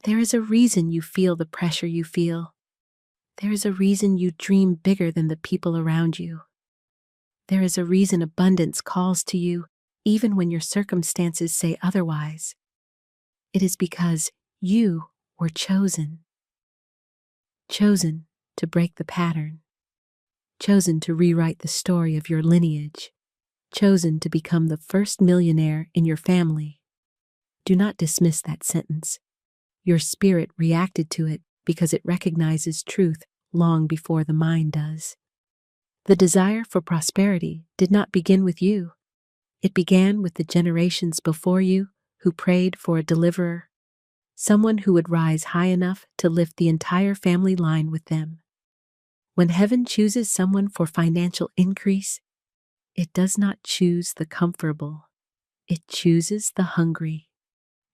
There is a reason you feel the pressure you feel. There is a reason you dream bigger than the people around you. There is a reason abundance calls to you, even when your circumstances say otherwise. It is because you were chosen. Chosen to break the pattern. Chosen to rewrite the story of your lineage. Chosen to become the first millionaire in your family. Do not dismiss that sentence. Your spirit reacted to it because it recognizes truth long before the mind does. The desire for prosperity did not begin with you. It began with the generations before you who prayed for a deliverer, someone who would rise high enough to lift the entire family line with them. When heaven chooses someone for financial increase, it does not choose the comfortable. It chooses the hungry.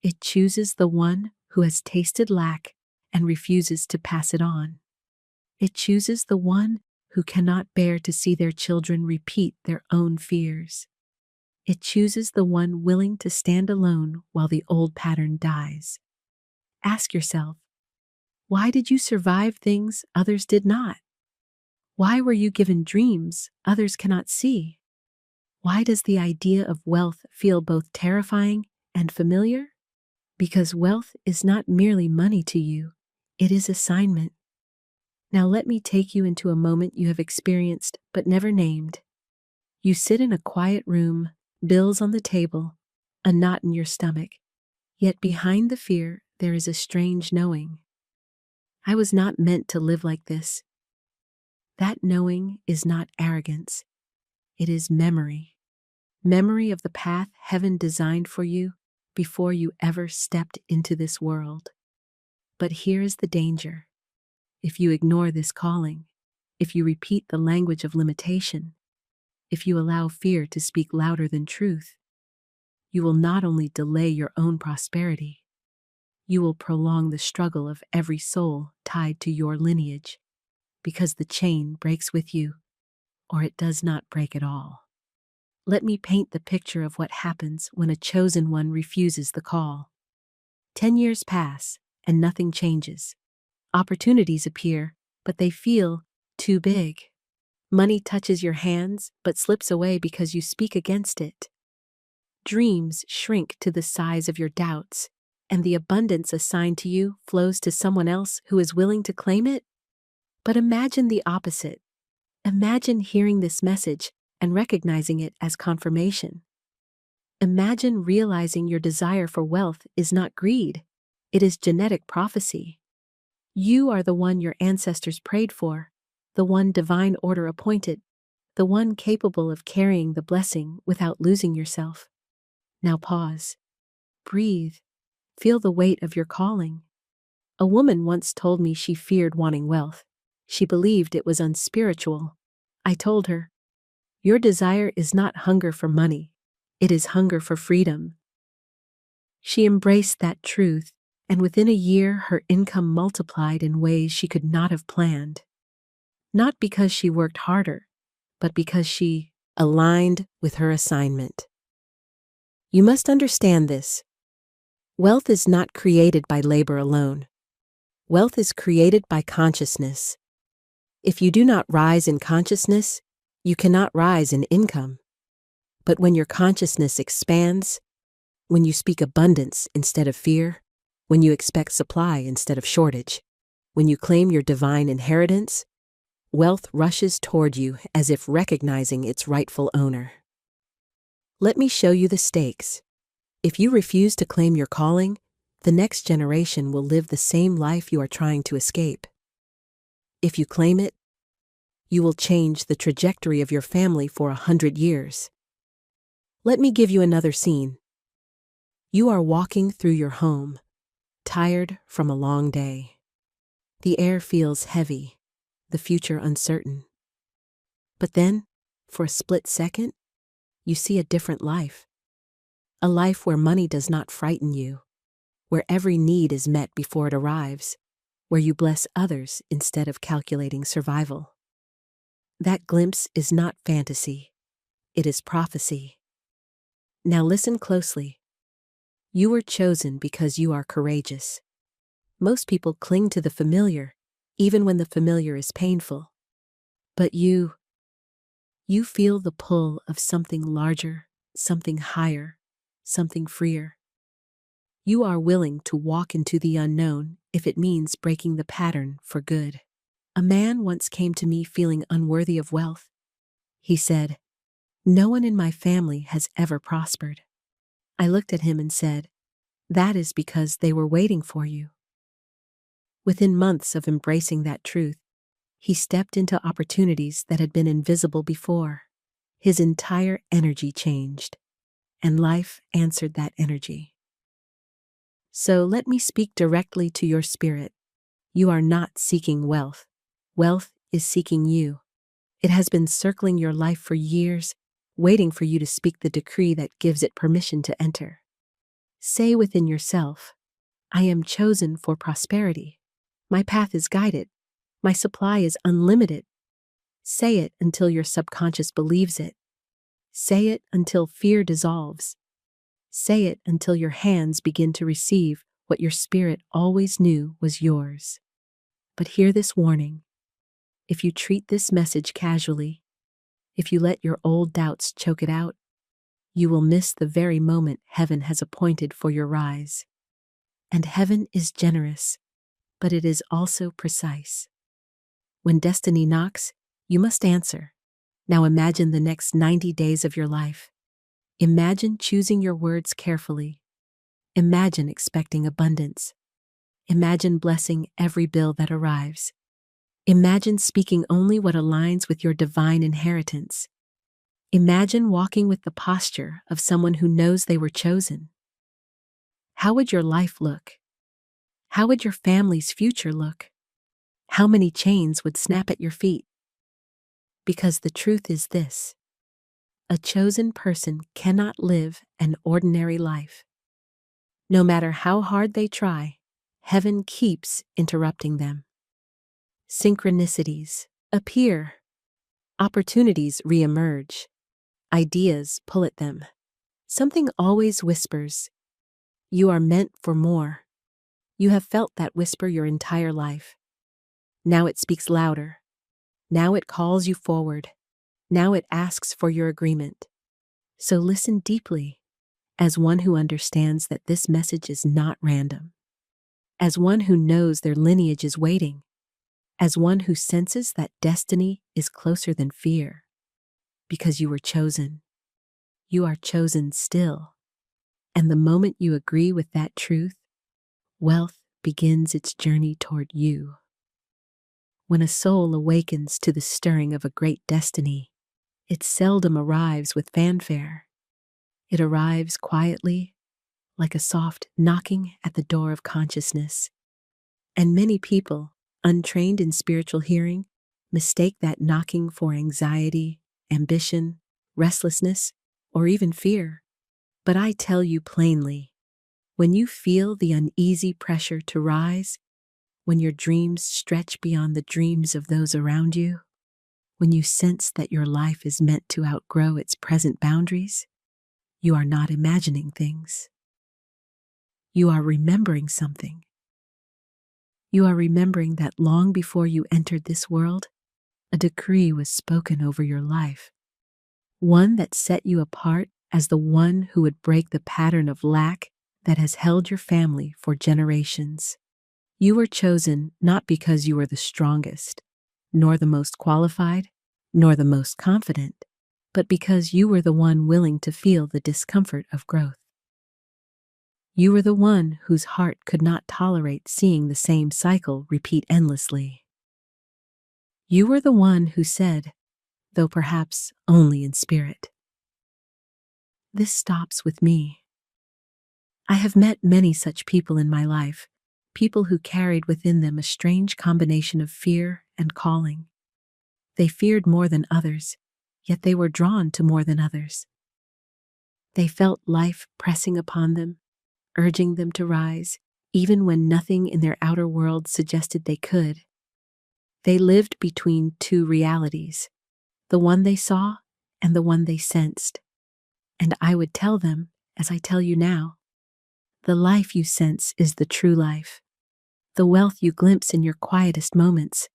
It chooses the one who has tasted lack and refuses to pass it on. It chooses the one who cannot bear to see their children repeat their own fears. It chooses the one willing to stand alone while the old pattern dies. Ask yourself, why did you survive things others did not? Why were you given dreams others cannot see? Why does the idea of wealth feel both terrifying and familiar? Because wealth is not merely money to you, it is assignment. Now let me take you into a moment you have experienced but never named. You sit in a quiet room, bills on the table, a knot in your stomach, yet behind the fear there is a strange knowing. I was not meant to live like this. That knowing is not arrogance. It is memory. Memory of the path heaven designed for you before you ever stepped into this world. But here is the danger. If you ignore this calling, if you repeat the language of limitation, if you allow fear to speak louder than truth, you will not only delay your own prosperity, you will prolong the struggle of every soul tied to your lineage, because the chain breaks with you, or it does not break at all. Let me paint the picture of what happens when a chosen one refuses the call. 10 years pass, and nothing changes. Opportunities appear, but they feel too big. Money touches your hands, but slips away because you speak against it. Dreams shrink to the size of your doubts, and the abundance assigned to you flows to someone else who is willing to claim it. But imagine the opposite. Imagine hearing this message and recognizing it as confirmation. Imagine realizing your desire for wealth is not greed, it is genetic prophecy. You are the one your ancestors prayed for, the one divine order appointed, the one capable of carrying the blessing without losing yourself. Now pause. Breathe. Feel the weight of your calling. A woman once told me she feared wanting wealth. She believed it was unspiritual. I told her, your desire is not hunger for money. It is hunger for freedom. She embraced that truth, and within a year her income multiplied in ways she could not have planned. Not because she worked harder, but because she aligned with her assignment. You must understand this. Wealth is not created by labor alone. Wealth is created by consciousness. If you do not rise in consciousness, you cannot rise in income. But when your consciousness expands, when you speak abundance instead of fear, when you expect supply instead of shortage, when you claim your divine inheritance, wealth rushes toward you as if recognizing its rightful owner. Let me show you the stakes. If you refuse to claim your calling, the next generation will live the same life you are trying to escape. If you claim it, you will change the trajectory of your family for 100 years. Let me give you another scene. You are walking through your home, tired from a long day. The air feels heavy, the future uncertain. But then, for a split second, you see a different life. A life where money does not frighten you, where every need is met before it arrives, where you bless others instead of calculating survival. That glimpse is not fantasy, it is prophecy. Now listen closely. You were chosen because you are courageous. Most people cling to the familiar, even when the familiar is painful. But you feel the pull of something larger, something higher, something freer. You are willing to walk into the unknown if it means breaking the pattern for good. A man once came to me feeling unworthy of wealth. He said, "No one in my family has ever prospered." I looked at him and said, "That is because they were waiting for you." Within months of embracing that truth, he stepped into opportunities that had been invisible before. His entire energy changed, and life answered that energy. So let me speak directly to your spirit. You are not seeking wealth. Wealth is seeking you. It has been circling your life for years, waiting for you to speak the decree that gives it permission to enter. Say within yourself, "I am chosen for prosperity. My path is guided. My supply is unlimited." Say it until your subconscious believes it. Say it until fear dissolves. Say it until your hands begin to receive what your spirit always knew was yours. But hear this warning. If you treat this message casually, if you let your old doubts choke it out, you will miss the very moment heaven has appointed for your rise. And heaven is generous, but it is also precise. When destiny knocks, you must answer. Now imagine the next 90 days of your life. Imagine choosing your words carefully. Imagine expecting abundance. Imagine blessing every bill that arrives. Imagine speaking only what aligns with your divine inheritance. Imagine walking with the posture of someone who knows they were chosen. How would your life look? How would your family's future look? How many chains would snap at your feet? Because the truth is this: a chosen person cannot live an ordinary life. No matter how hard they try, heaven keeps interrupting them. Synchronicities appear. Opportunities reemerge. Ideas pull at them. Something always whispers, "You are meant for more." You have felt that whisper your entire life. Now it speaks louder. Now it calls you forward. Now it asks for your agreement. So listen deeply, as one who understands that this message is not random, as one who knows their lineage is waiting, as one who senses that destiny is closer than fear. Because you were chosen. You are chosen still. And the moment you agree with that truth, wealth begins its journey toward you. When a soul awakens to the stirring of a great destiny, it seldom arrives with fanfare. It arrives quietly, like a soft knocking at the door of consciousness. And many people, untrained in spiritual hearing, mistake that knocking for anxiety, ambition, restlessness, or even fear. But I tell you plainly, when you feel the uneasy pressure to rise, when your dreams stretch beyond the dreams of those around you, when you sense that your life is meant to outgrow its present boundaries, you are not imagining things. You are remembering something. You are remembering that long before you entered this world, a decree was spoken over your life, one that set you apart as the one who would break the pattern of lack that has held your family for generations. You were chosen not because you were the strongest, nor the most qualified, nor the most confident, but because you were the one willing to feel the discomfort of growth. You were the one whose heart could not tolerate seeing the same cycle repeat endlessly. You were the one who said, though perhaps only in spirit, "This stops with me." I have met many such people in my life, people who carried within them a strange combination of fear and calling. They feared more than others, yet they were drawn to more than others. They felt life pressing upon them, urging them to rise, even when nothing in their outer world suggested they could. They lived between two realities, the one they saw and the one they sensed. And I would tell them, as I tell you now, the life you sense is the true life. the wealth you glimpse in your quietest moments,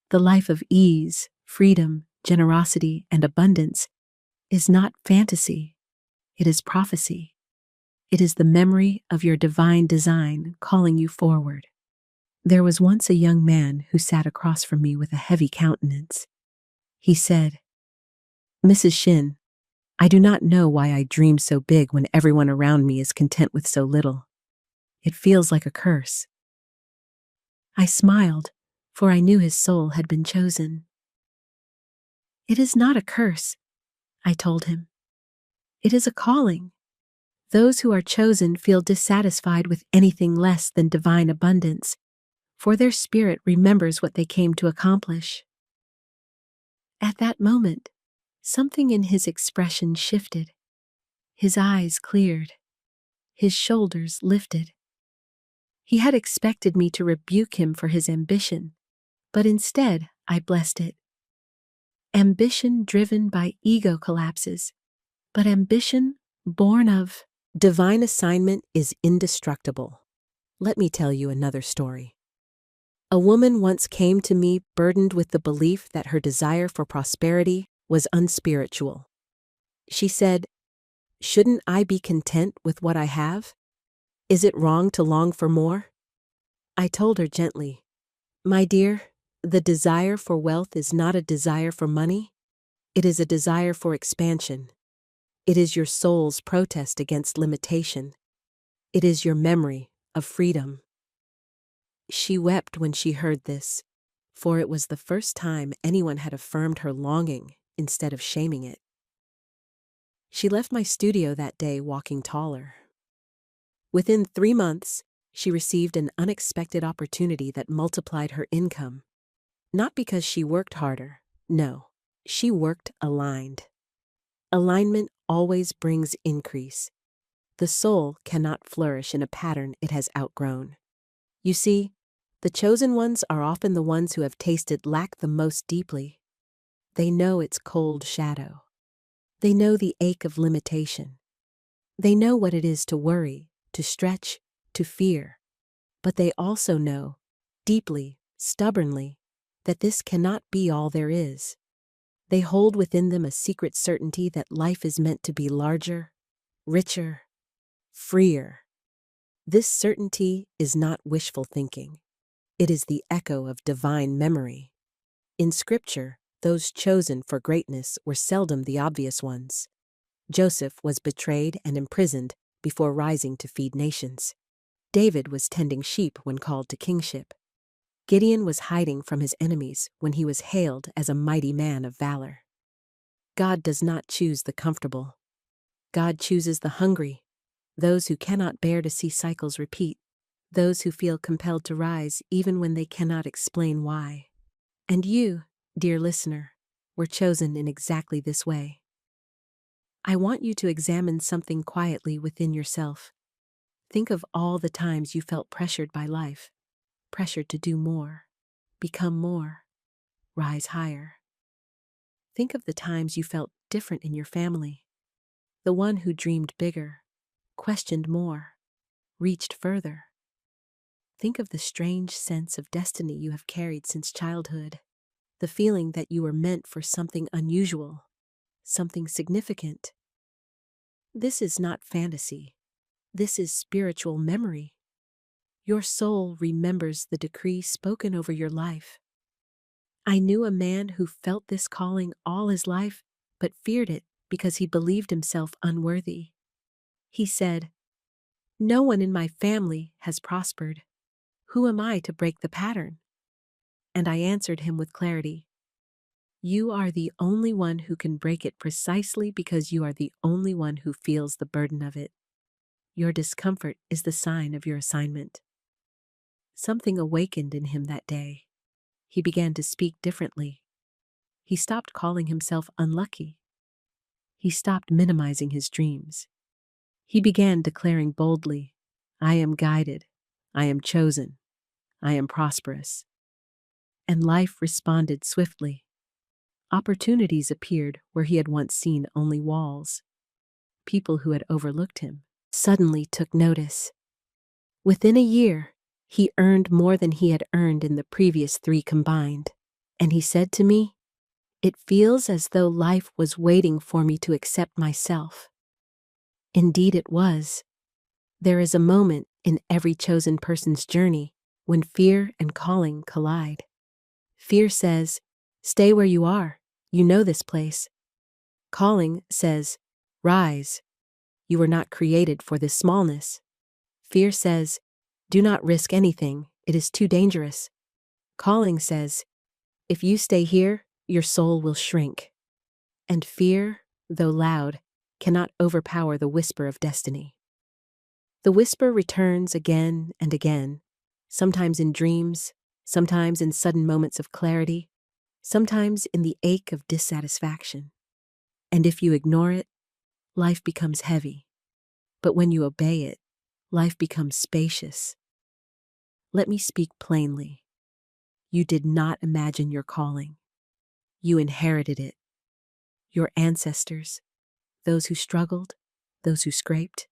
the life of ease, freedom, generosity, and abundance, is not fantasy. It is prophecy. It is the memory of your divine design calling you forward. There was once a young man who sat across from me with a heavy countenance. He said, "Mrs. Shinn, I do not know why I dream so big when everyone around me is content with so little. It feels like a curse." I smiled, for I knew his soul had been chosen. "It is not a curse," I told him. "It is a calling. Those who are chosen feel dissatisfied with anything less than divine abundance, for their spirit remembers what they came to accomplish." At that moment, something in his expression shifted. His eyes cleared. His shoulders lifted. He had expected me to rebuke him for his ambition, but instead I blessed it. Ambition driven by ego collapses, but ambition born of divine assignment is indestructible. Let me tell you another story. A woman once came to me burdened with the belief that her desire for prosperity was unspiritual. She said, "Shouldn't I be content with what I have? Is it wrong to long for more?" I told her gently, "My dear, the desire for wealth is not a desire for money. It is a desire for expansion. It is your soul's protest against limitation. It is your memory of freedom." She wept when she heard this, for it was the first time anyone had affirmed her longing instead of shaming it. She left my studio that day walking taller. Within 3 months, she received an unexpected opportunity that multiplied her income. Not because she worked harder, no, she worked aligned. Alignment always brings increase. The soul cannot flourish in a pattern it has outgrown. You see, the chosen ones are often the ones who have tasted lack the most deeply. They know its cold shadow. They know the ache of limitation. They know what it is to worry, to stretch, to fear. But they also know, deeply, stubbornly, that this cannot be all there is. They hold within them a secret certainty that life is meant to be larger, richer, freer. This certainty is not wishful thinking. It is the echo of divine memory. In Scripture, those chosen for greatness were seldom the obvious ones. Joseph was betrayed and imprisoned before rising to feed nations. David was tending sheep when called to kingship. Gideon was hiding from his enemies when he was hailed as a mighty man of valor. God does not choose the comfortable. God chooses the hungry, those who cannot bear to see cycles repeat, those who feel compelled to rise even when they cannot explain why. And you, dear listener, were chosen in exactly this way. I want you to examine something quietly within yourself. Think of all the times you felt pressured by life, pressured to do more, become more, rise higher. Think of the times you felt different in your family, the one who dreamed bigger, questioned more, reached further. Think of the strange sense of destiny you have carried since childhood, the feeling that you were meant for something unusual, something significant. This is not fantasy. This is spiritual memory. Your soul remembers the decree spoken over your life. I knew a man who felt this calling all his life, but feared it because he believed himself unworthy. He said, "No one in my family has prospered. Who am I to break the pattern?" And I answered him with clarity, "You are the only one who can break it precisely because you are the only one who feels the burden of it. Your discomfort is the sign of your assignment." Something awakened in him that day. He began to speak differently. He stopped calling himself unlucky. He stopped minimizing his dreams. He began declaring boldly, "I am guided. I am chosen. I am prosperous." And life responded swiftly. Opportunities appeared where he had once seen only walls. People who had overlooked him suddenly took notice. Within a year, He earned more than he had earned in the previous 3 combined. And he said to me, "It feels as though life was waiting for me to accept myself." Indeed it was. There is a moment in every chosen person's journey when fear and calling collide. Fear says, "Stay where you are. You know this place." Calling says, "Rise. You were not created for this smallness." Fear says, "Do not risk anything. It is too dangerous." Calling says, "If you stay here, your soul will shrink." And fear, though loud, cannot overpower the whisper of destiny. The whisper returns again and again, sometimes in dreams, sometimes in sudden moments of clarity, sometimes in the ache of dissatisfaction. And if you ignore it, life becomes heavy. But when you obey it, life becomes spacious. Let me speak plainly. You did not imagine your calling. You inherited it. Your ancestors, those who struggled, those who scraped,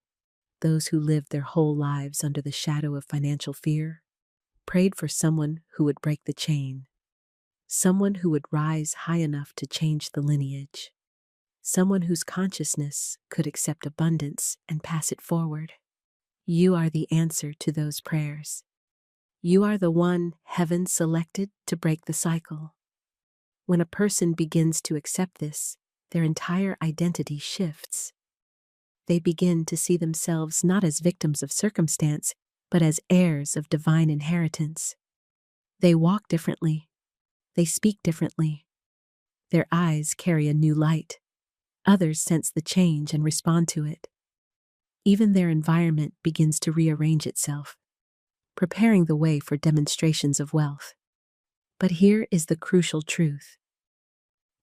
those who lived their whole lives under the shadow of financial fear, prayed for someone who would break the chain, someone who would rise high enough to change the lineage, someone whose consciousness could accept abundance and pass it forward. You are the answer to those prayers. You are the one heaven selected to break the cycle. When a person begins to accept this, their entire identity shifts. They begin to see themselves not as victims of circumstance, but as heirs of divine inheritance. They walk differently. They speak differently. Their eyes carry a new light. Others sense the change and respond to it. Even their environment begins to rearrange itself, preparing the way for demonstrations of wealth. But here is the crucial truth.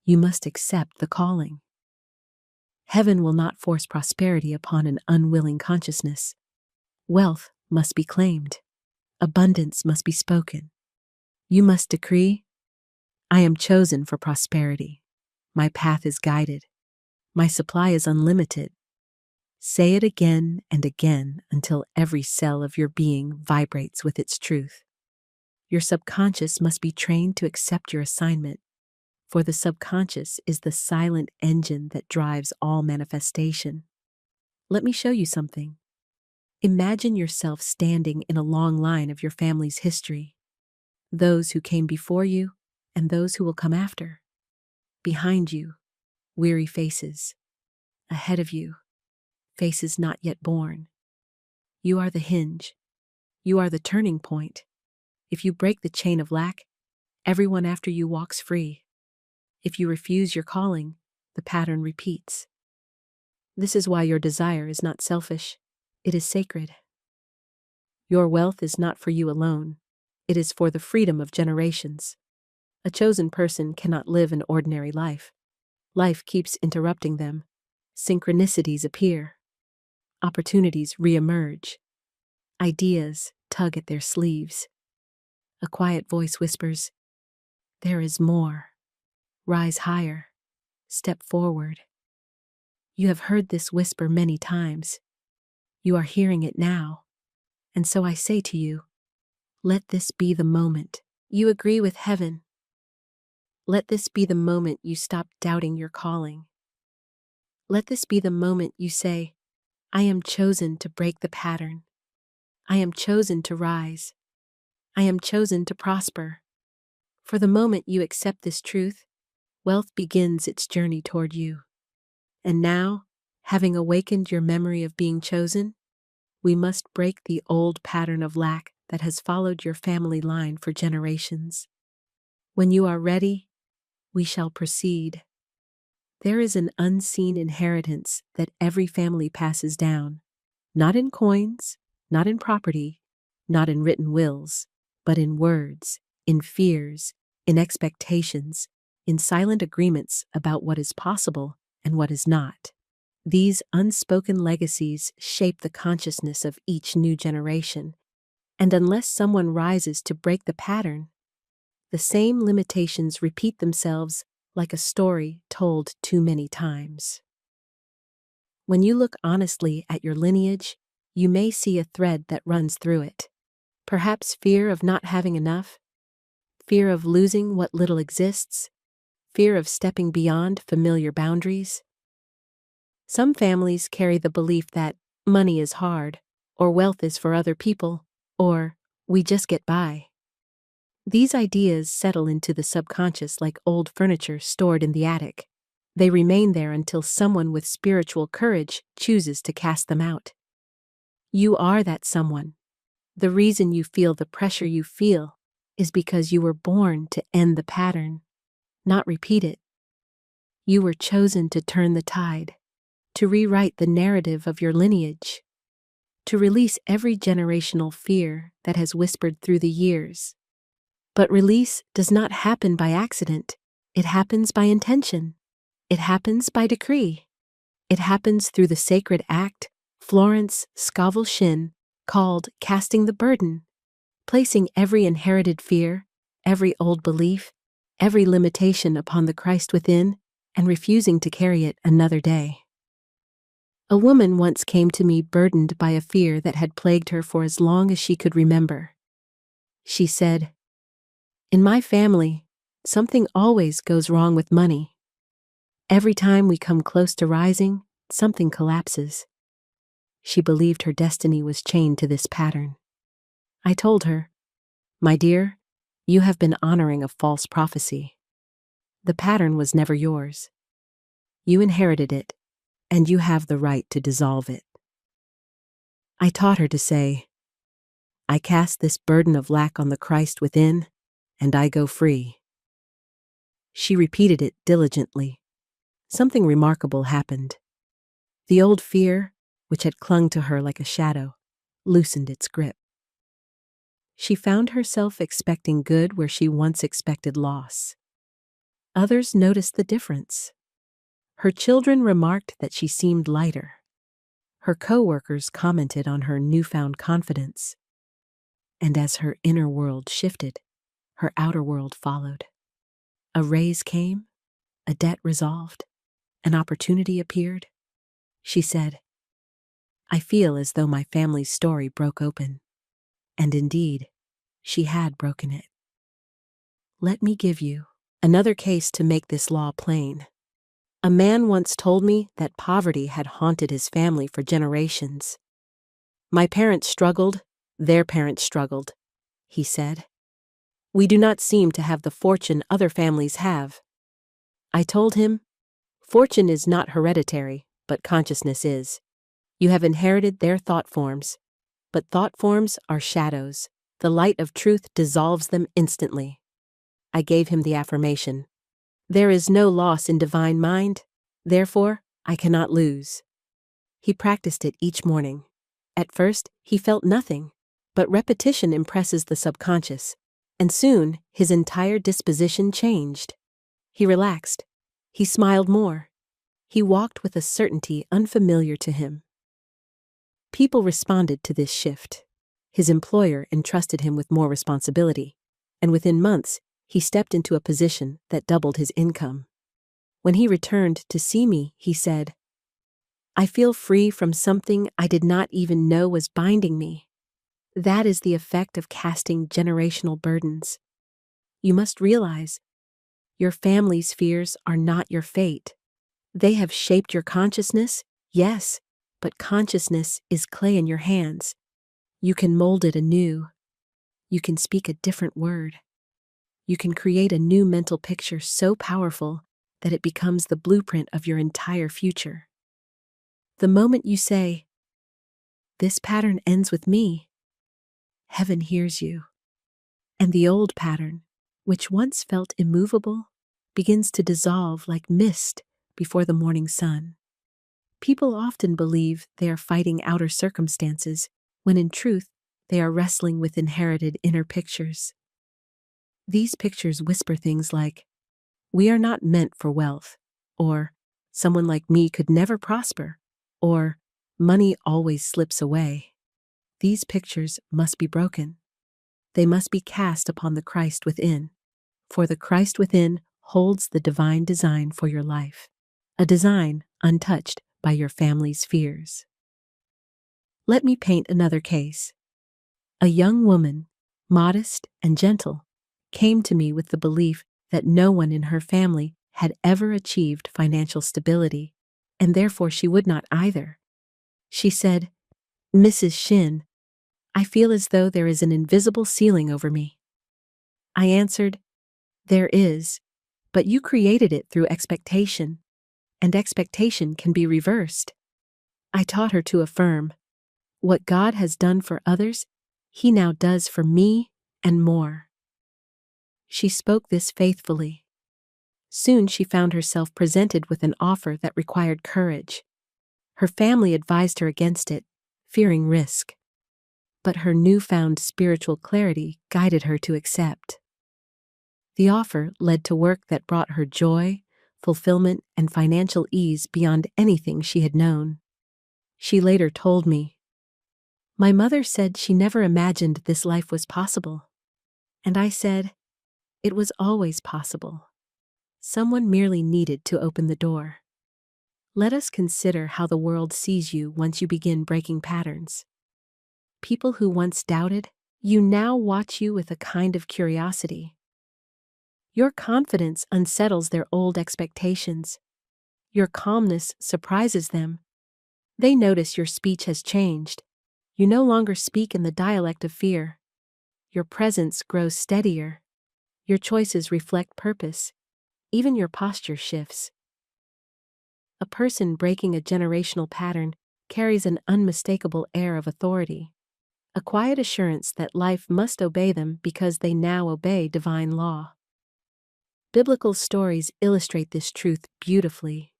You must accept the calling. Heaven will not force prosperity upon an unwilling consciousness. Wealth must be claimed. Abundance must be spoken. You must decree, "I am chosen for prosperity. My path is guided. My supply is unlimited." Say it again and again until every cell of your being vibrates with its truth. Your subconscious must be trained to accept your assignment, for the subconscious is the silent engine that drives all manifestation. Let me show you something. Imagine yourself standing in a long line of your family's history, those who came before you and those who will come after. Behind you, weary faces. Ahead of you, faces not yet born. You are the hinge. You are the turning point. If you break the chain of lack, everyone after you walks free. If you refuse your calling, the pattern repeats. This is why your desire is not selfish. It is sacred. Your wealth is not for you alone. It is for the freedom of generations. A chosen person cannot live an ordinary life. Life keeps interrupting them. Synchronicities appear. Opportunities reemerge. Ideas tug at their sleeves. A quiet voice whispers, "There is more. Rise higher. Step forward." You have heard this whisper many times. You are hearing it now. And so I say to you, let this be the moment you agree with heaven. Let this be the moment you stop doubting your calling. Let this be the moment you say, "I am chosen to break the pattern. I am chosen to rise. I am chosen to prosper." For the moment you accept this truth, wealth begins its journey toward you. And now, having awakened your memory of being chosen, we must break the old pattern of lack that has followed your family line for generations. When you are ready, we shall proceed. There is an unseen inheritance that every family passes down, not in coins, not in property, not in written wills, but in words, in fears, in expectations, in silent agreements about what is possible and what is not. These unspoken legacies shape the consciousness of each new generation, and unless someone rises to break the pattern, the same limitations repeat themselves like a story told too many times. When you look honestly at your lineage, you may see a thread that runs through it. Perhaps fear of not having enough, fear of losing what little exists, fear of stepping beyond familiar boundaries. Some families carry the belief that money is hard, or wealth is for other people, or we just get by. These ideas settle into the subconscious like old furniture stored in the attic. They remain there until someone with spiritual courage chooses to cast them out. You are that someone. The reason you feel the pressure you feel is because you were born to end the pattern, not repeat it. You were chosen to turn the tide, to rewrite the narrative of your lineage, to release every generational fear that has whispered through the years. But release does not happen by accident. It happens by intention. It happens by decree. It happens through the sacred act Florence Scovel Shinn called casting the burden, placing every inherited fear, every old belief, every limitation upon the Christ within, and refusing to carry it another day. A woman once came to me burdened by a fear that had plagued her for as long as she could remember. She said, "In my family, something always goes wrong with money. Every time we come close to rising, something collapses." She believed her destiny was chained to this pattern. I told her, "My dear, you have been honoring a false prophecy. The pattern was never yours. You inherited it, and you have the right to dissolve it." I taught her to say, "I cast this burden of lack on the Christ within, and I go free." She repeated it diligently. Something remarkable happened. The old fear, which had clung to her like a shadow, loosened its grip. She found herself expecting good where she once expected loss. Others noticed the difference. Her children remarked that she seemed lighter. Her co-workers commented on her newfound confidence. And as her inner world shifted, her outer world followed. A raise came, a debt resolved, an opportunity appeared. She said, "I feel as though my family's story broke open." And indeed, she had broken it. Let me give you another case to make this law plain. A man once told me that poverty had haunted his family for generations. "My parents struggled, their parents struggled," he said. "We do not seem to have the fortune other families have." I told him, "Fortune is not hereditary, but consciousness is. You have inherited their thought forms, but thought forms are shadows. The light of truth dissolves them instantly." I gave him the affirmation, "There is no loss in divine mind, therefore I cannot lose." He practiced it each morning. At first, he felt nothing, but repetition impresses the subconscious, and soon his entire disposition changed. He relaxed. He smiled more. He walked with a certainty unfamiliar to him. People responded to this shift. His employer entrusted him with more responsibility, and within months, he stepped into a position that doubled his income. When he returned to see me, he said, "I feel free from something I did not even know was binding me." That is the effect of casting generational burdens. You must realize, your family's fears are not your fate. They have shaped your consciousness, yes, but consciousness is clay in your hands. You can mold it anew. You can speak a different word. You can create a new mental picture so powerful that it becomes the blueprint of your entire future. The moment you say, "This pattern ends with me," heaven hears you. And the old pattern, which once felt immovable, begins to dissolve like mist before the morning sun. People often believe they are fighting outer circumstances, when in truth, they are wrestling with inherited inner pictures. These pictures whisper things like, "We are not meant for wealth," or "Someone like me could never prosper," or "Money always slips away." These pictures must be broken. They must be cast upon the Christ within, for the Christ within holds the divine design for your life, a design untouched by your family's fears. Let me paint another case. A young woman, modest and gentle, came to me with the belief that no one in her family had ever achieved financial stability, and therefore she would not either. She said, "Mrs. Shinn, I feel as though there is an invisible ceiling over me." I answered, "There is, but you created it through expectation, and expectation can be reversed." I taught her to affirm, "What God has done for others, He now does for me and more." She spoke this faithfully. Soon she found herself presented with an offer that required courage. Her family advised her against it, fearing risk. But her newfound spiritual clarity guided her to accept. The offer led to work that brought her joy, fulfillment, and financial ease beyond anything she had known. She later told me, "My mother said she never imagined this life was possible." And I said, "It was always possible. Someone merely needed to open the door." Let us consider how the world sees you once you begin breaking patterns. People who once doubted, you now watch you with a kind of curiosity. Your confidence unsettles their old expectations. Your calmness surprises them. They notice your speech has changed. You no longer speak in the dialect of fear. Your presence grows steadier. Your choices reflect purpose. Even your posture shifts. A person breaking a generational pattern carries an unmistakable air of authority, a quiet assurance that life must obey them because they now obey divine law. Biblical stories illustrate this truth beautifully.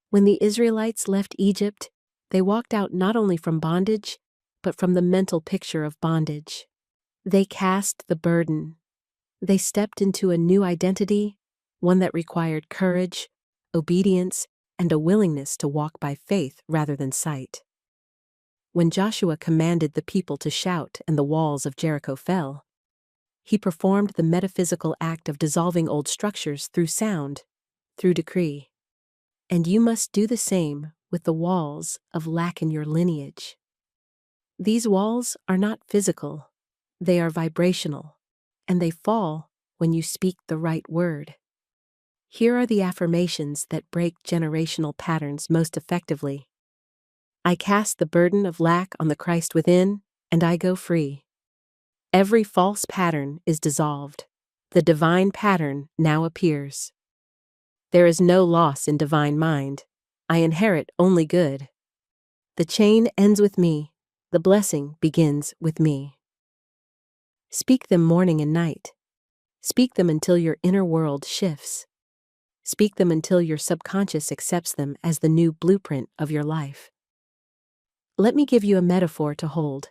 When the Israelites left Egypt, they walked out not only from bondage, but from the mental picture of bondage. They cast the burden. They stepped into a new identity, one that required courage, obedience, and a willingness to walk by faith rather than sight. When Joshua commanded the people to shout and the walls of Jericho fell, he performed the metaphysical act of dissolving old structures through sound, through decree. And you must do the same with the walls of lack in your lineage. These walls are not physical, they are vibrational, and they fall when you speak the right word. Here are the affirmations that break generational patterns most effectively. I cast the burden of lack on the Christ within, and I go free. Every false pattern is dissolved. The divine pattern now appears. There is no loss in divine mind. I inherit only good. The chain ends with me. The blessing begins with me. Speak them morning and night. Speak them until your inner world shifts. Speak them until your subconscious accepts them as the new blueprint of your life. Let me give you a metaphor to hold.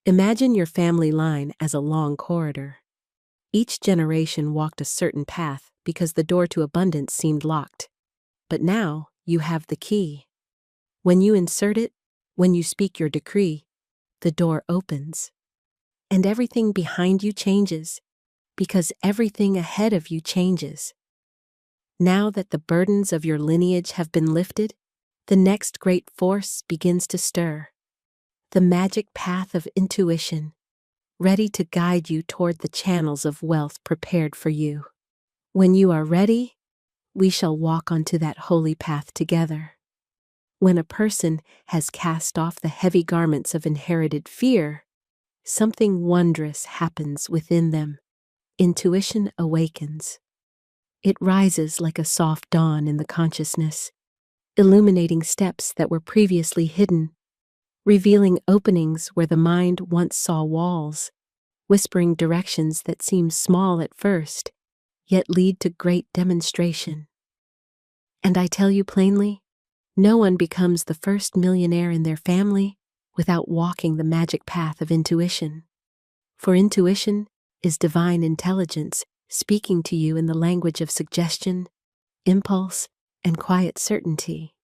Imagine your family line as a long corridor. Each generation walked a certain path because the door to abundance seemed locked. But now you have the key. When you insert it, when you speak your decree, the door opens. And everything behind you changes, because everything ahead of you changes. Now that the burdens of your lineage have been lifted, the next great force begins to stir. The magic path of intuition, ready to guide you toward the channels of wealth prepared for you. When you are ready, we shall walk onto that holy path together. When a person has cast off the heavy garments of inherited fear, something wondrous happens within them. Intuition awakens. It rises like a soft dawn in the consciousness, illuminating steps that were previously hidden, revealing openings where the mind once saw walls, whispering directions that seem small at first, yet lead to great demonstration. And I tell you plainly, no one becomes the first millionaire in their family without walking the magic path of intuition. For intuition is divine intelligence speaking to you in the language of suggestion, impulse, and quiet certainty.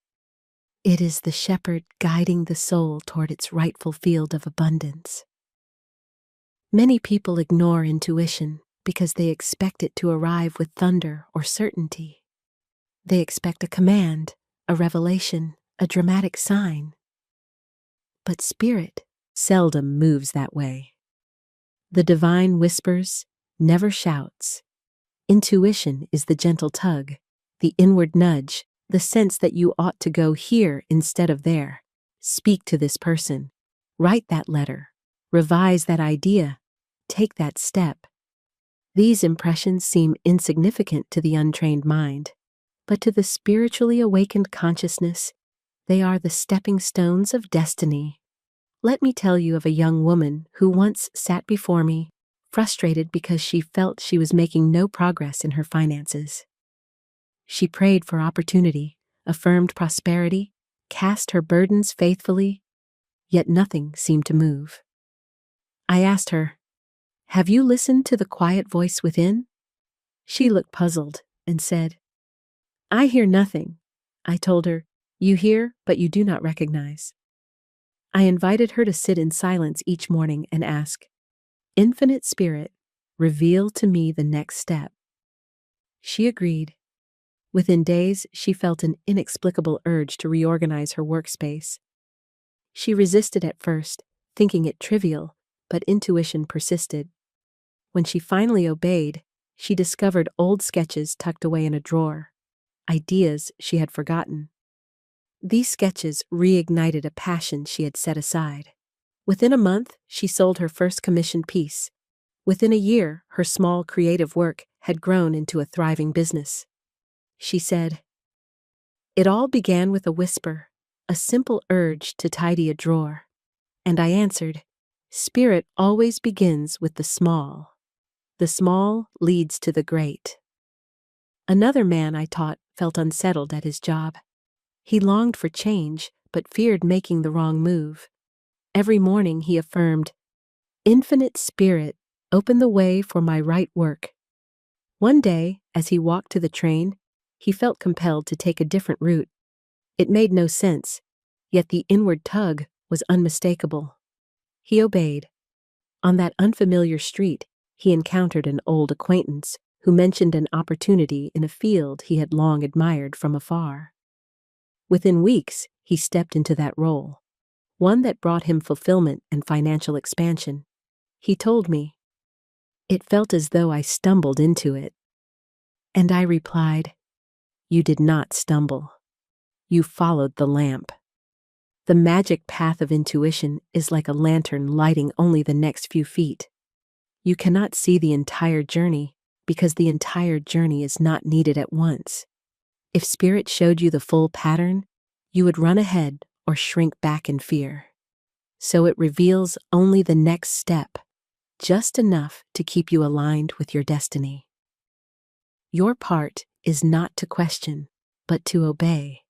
It is the shepherd guiding the soul toward its rightful field of abundance. Many people ignore intuition because they expect it to arrive with thunder or certainty. They expect a command, a revelation, a dramatic sign. But spirit seldom moves that way. The divine whispers, never shouts. Intuition is the gentle tug, the inward nudge, the sense that you ought to go here instead of there. Speak to this person. Write that letter. Revise that idea. Take that step. These impressions seem insignificant to the untrained mind, but to the spiritually awakened consciousness, they are the stepping stones of destiny. Let me tell you of a young woman who once sat before me, frustrated because she felt she was making no progress in her finances. She prayed for opportunity, affirmed prosperity, cast her burdens faithfully, yet nothing seemed to move. I asked her, "Have you listened to the quiet voice within?" She looked puzzled and said, "I hear nothing." I told her, "You hear, but you do not recognize." I invited her to sit in silence each morning and ask, "Infinite Spirit, reveal to me the next step." She agreed. Within days, she felt an inexplicable urge to reorganize her workspace. She resisted at first, thinking it trivial, but intuition persisted. When she finally obeyed, she discovered old sketches tucked away in a drawer, ideas she had forgotten. These sketches reignited a passion she had set aside. Within a month, she sold her first commissioned piece. Within a year, her small creative work had grown into a thriving business. She said, "It all began with a whisper, a simple urge to tidy a drawer." And I answered, "Spirit always begins with the small. The small leads to the great." Another man I taught felt unsettled at his job. He longed for change, but feared making the wrong move. Every morning he affirmed, "Infinite Spirit, open the way for my right work." One day, as he walked to the train, he felt compelled to take a different route. It made no sense, yet the inward tug was unmistakable. He obeyed. On that unfamiliar street, he encountered an old acquaintance who mentioned an opportunity in a field he had long admired from afar. Within weeks, he stepped into that role, one that brought him fulfillment and financial expansion. He told me, "It felt as though I stumbled into it." And I replied, "You did not stumble. You followed the lamp." The magic path of intuition is like a lantern lighting only the next few feet. You cannot see the entire journey because the entire journey is not needed at once. If Spirit showed you the full pattern, you would run ahead or shrink back in fear. So it reveals only the next step, just enough to keep you aligned with your destiny. Your part is not to question, but to obey.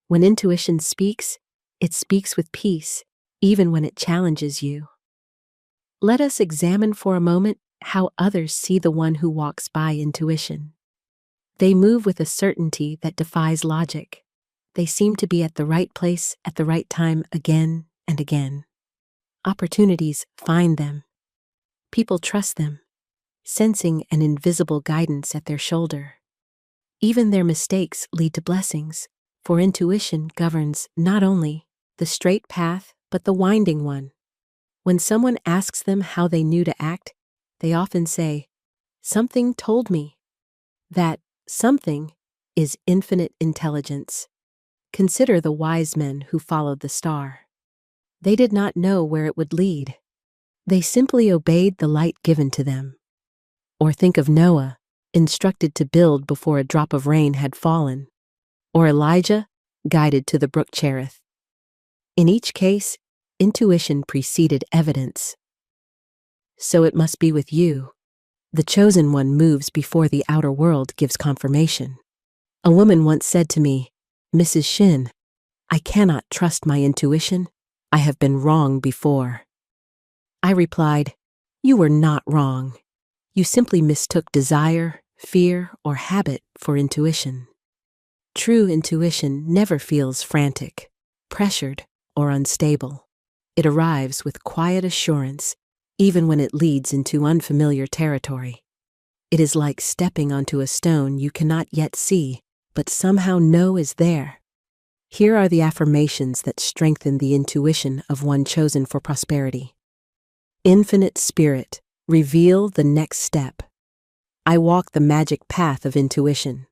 When intuition speaks, it speaks with peace, even when it challenges you. Let us examine for a moment how others see the one who walks by intuition. They move with a certainty that defies logic. They seem to be at the right place at the right time again and again. Opportunities find them. People trust them, sensing an invisible guidance at their shoulder. Even their mistakes lead to blessings, for intuition governs not only the straight path, but the winding one. When someone asks them how they knew to act, they often say, "Something told me." That something is infinite intelligence. Consider the wise men who followed the star. They did not know where it would lead. They simply obeyed the light given to them. Or think of Noah, instructed to build before a drop of rain had fallen. Or Elijah, guided to the brook Cherith. In each case, intuition preceded evidence. So it must be with you. The chosen one moves before the outer world gives confirmation. A woman once said to me, "Mrs. Shinn, I cannot trust my intuition. I have been wrong before." I replied, "You were not wrong. You simply mistook desire, fear, or habit for intuition." True intuition never feels frantic, pressured, or unstable. It arrives with quiet assurance, even when it leads into unfamiliar territory. It is like stepping onto a stone you cannot yet see, but somehow know is there. Here are the affirmations that strengthen the intuition of one chosen for prosperity. Infinite Spirit, Reveal the next step. I walk the magic path of intuition.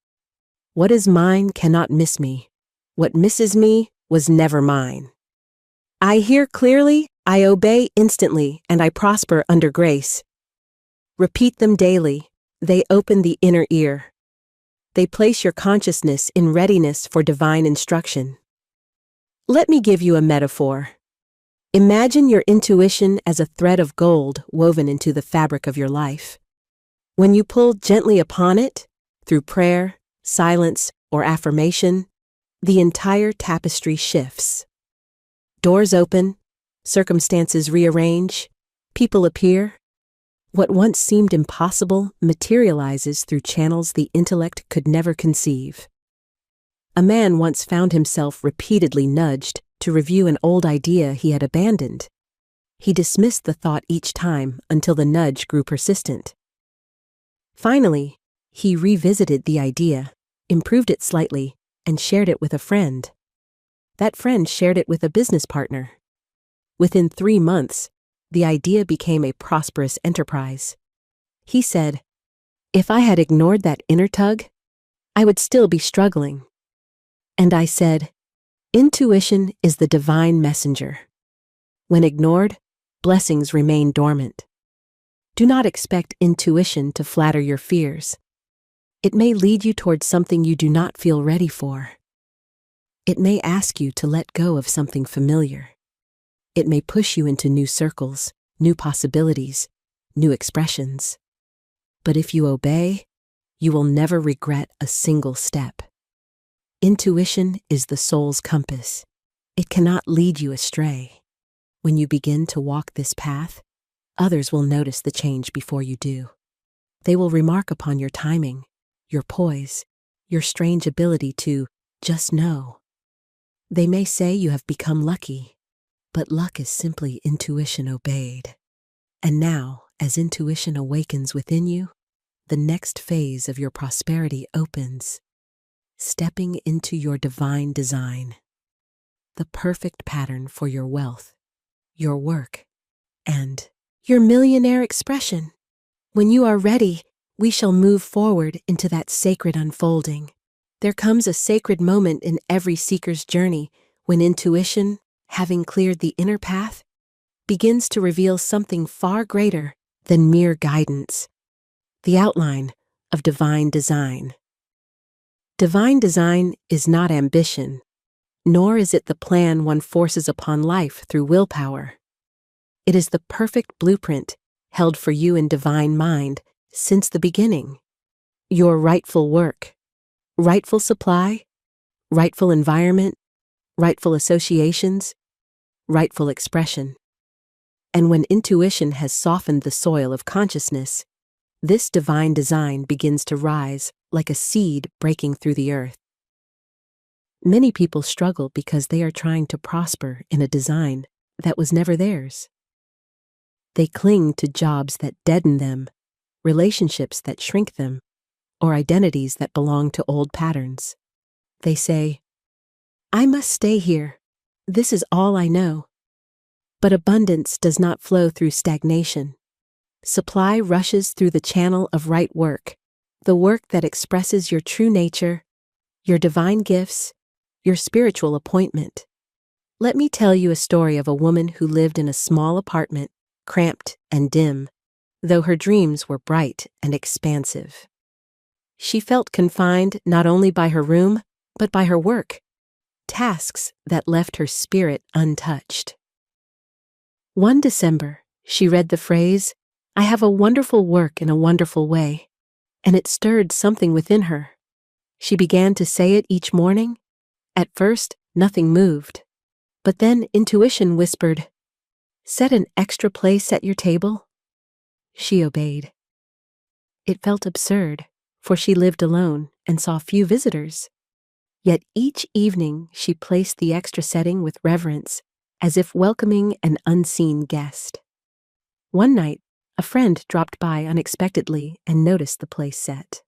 What is mine cannot miss me. What misses me was never mine. I hear clearly, I obey instantly, and I prosper under grace. Repeat them daily. They open the inner ear. They place your consciousness in readiness for divine instruction. Let me give you a metaphor. Imagine your intuition as a thread of gold woven into the fabric of your life. When you pull gently upon it, through prayer, silence, or affirmation, the entire tapestry shifts. Doors open, circumstances rearrange, people appear. What once seemed impossible materializes through channels the intellect could never conceive. A man once found himself repeatedly nudged to review an old idea he had abandoned. He dismissed the thought each time until the nudge grew persistent. Finally, he revisited the idea, improved it slightly, and shared it with a friend. That friend shared it with a business partner. Within 3 months, the idea became a prosperous enterprise. He said, "If I had ignored that inner tug, I would still be struggling." And I said, "Intuition is the divine messenger. When ignored, blessings remain dormant. Do not expect intuition to flatter your fears. It may lead you towards something you do not feel ready for. It may ask you to let go of something familiar. It may push you into new circles, new possibilities, new expressions. But if you obey, you will never regret a single step. Intuition is the soul's compass. It cannot lead you astray. When you begin to walk this path, others will notice the change before you do. They will remark upon your timing, your poise, your strange ability to just know. They may say you have become lucky, but luck is simply intuition obeyed. And now, as intuition awakens within you, the next phase of your prosperity opens, stepping into your divine design, the perfect pattern for your wealth, your work, and your millionaire expression. When you are ready, we shall move forward into that sacred unfolding. There comes a sacred moment in every seeker's journey when intuition, having cleared the inner path, begins to reveal something far greater than mere guidance, the outline of divine design. Divine design is not ambition, nor is it the plan one forces upon life through willpower. It is the perfect blueprint held for you in divine mind since the beginning. Your rightful work, rightful supply, rightful environment, rightful associations, rightful expression. And when intuition has softened the soil of consciousness, this divine design begins to rise like a seed breaking through the earth. Many people struggle because they are trying to prosper in a design that was never theirs. They cling to jobs that deaden them, relationships that shrink them, or identities that belong to old patterns. They say, "I must stay here. This is all I know." But abundance does not flow through stagnation. Supply rushes through the channel of right work, the work that expresses your true nature, your divine gifts, your spiritual appointment. Let me tell you a story of a woman who lived in a small apartment, cramped and dim, though her dreams were bright and expansive. She felt confined not only by her room, but by her work, tasks that left her spirit untouched. One December, she read the phrase, "I have a wonderful work in a wonderful way," and it stirred something within her. She began to say it each morning. At first, nothing moved. But then intuition whispered, "Set an extra place at your table." She obeyed. It felt absurd, for she lived alone and saw few visitors. Yet each evening she placed the extra setting with reverence, as if welcoming an unseen guest. One night, a friend dropped by unexpectedly and noticed the place set.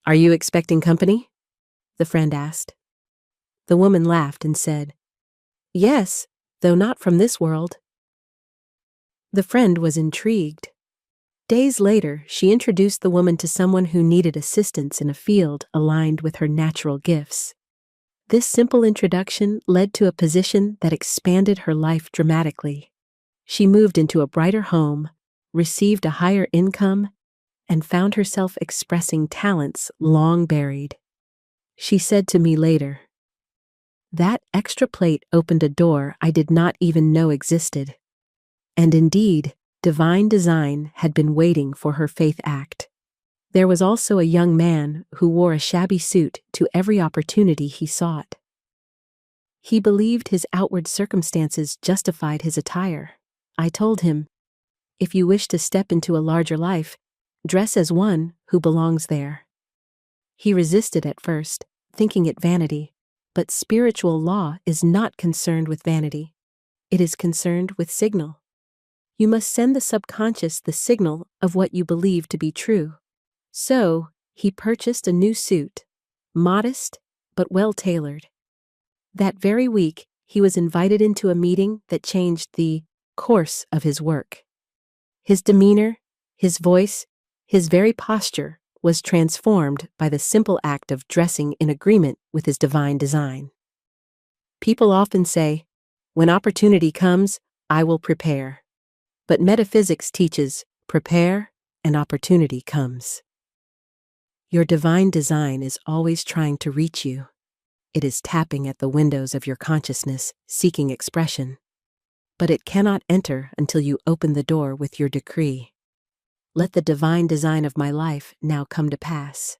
"Are you expecting company?" the friend asked. The woman laughed and said, "Yes, though not from this world." The friend was intrigued. Days later, she introduced the woman to someone who needed assistance in a field aligned with her natural gifts. This simple introduction led to a position that expanded her life dramatically. She moved into a brighter home, received a higher income, and found herself expressing talents long buried. She said to me later, "That extra plate opened a door I did not even know existed." And indeed, divine design had been waiting for her faith act. There was also a young man who wore a shabby suit to every opportunity he sought. He believed his outward circumstances justified his attire. I told him, "If you wish to step into a larger life, dress as one who belongs there." He resisted at first, thinking it vanity, but spiritual law is not concerned with vanity. It is concerned with signal. You must send the subconscious the signal of what you believe to be true. So, he purchased a new suit, modest but well-tailored. That very week, he was invited into a meeting that changed the course of his work. His demeanor, his voice, his very posture was transformed by the simple act of dressing in agreement with his divine design. People often say, "When opportunity comes, I will prepare." But metaphysics teaches, prepare and opportunity comes. Your divine design is always trying to reach you. It is tapping at the windows of your consciousness, seeking expression. But it cannot enter until you open the door with your decree. Let the divine design of my life now come to pass.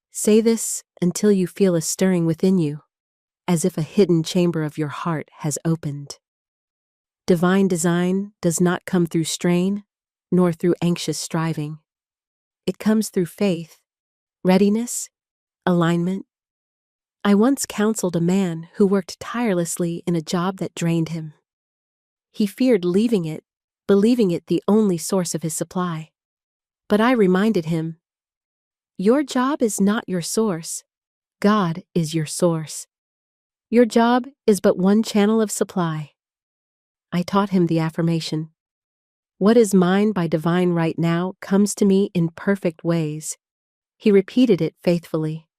Say this until you feel a stirring within you, as if a hidden chamber of your heart has opened. Divine design does not come through strain, nor through anxious striving. It comes through faith, readiness, alignment. I once counseled a man who worked tirelessly in a job that drained him. He feared leaving it, believing it the only source of his supply. But I reminded him, "Your job is not your source. God is your source. Your job is but one channel of supply." I taught him the affirmation, "What is mine by divine right now comes to me in perfect ways." He repeated it faithfully.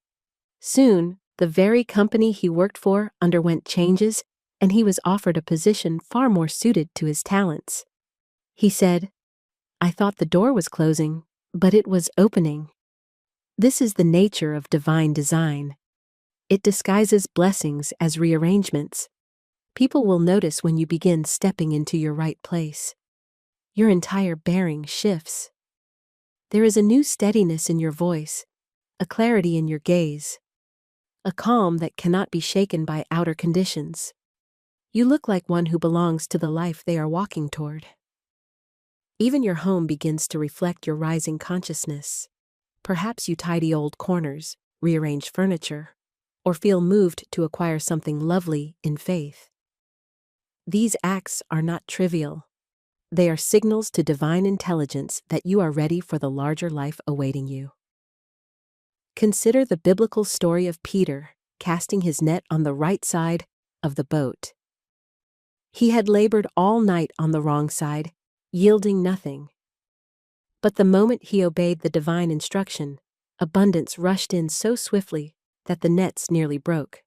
Soon, the very company he worked for underwent changes, and he was offered a position far more suited to his talents. He said, "I thought the door was closing, but it was opening." This is the nature of divine design. It disguises blessings as rearrangements. People will notice when you begin stepping into your right place. Your entire bearing shifts. There is a new steadiness in your voice, a clarity in your gaze, a calm that cannot be shaken by outer conditions. You look like one who belongs to the life they are walking toward. Even your home begins to reflect your rising consciousness. Perhaps you tidy old corners, rearrange furniture, or feel moved to acquire something lovely in faith. These acts are not trivial. They are signals to divine intelligence that you are ready for the larger life awaiting you. Consider the biblical story of Peter casting his net on the right side of the boat. He had labored all night on the wrong side, yielding nothing. But the moment he obeyed the divine instruction, abundance rushed in so swiftly that the nets nearly broke.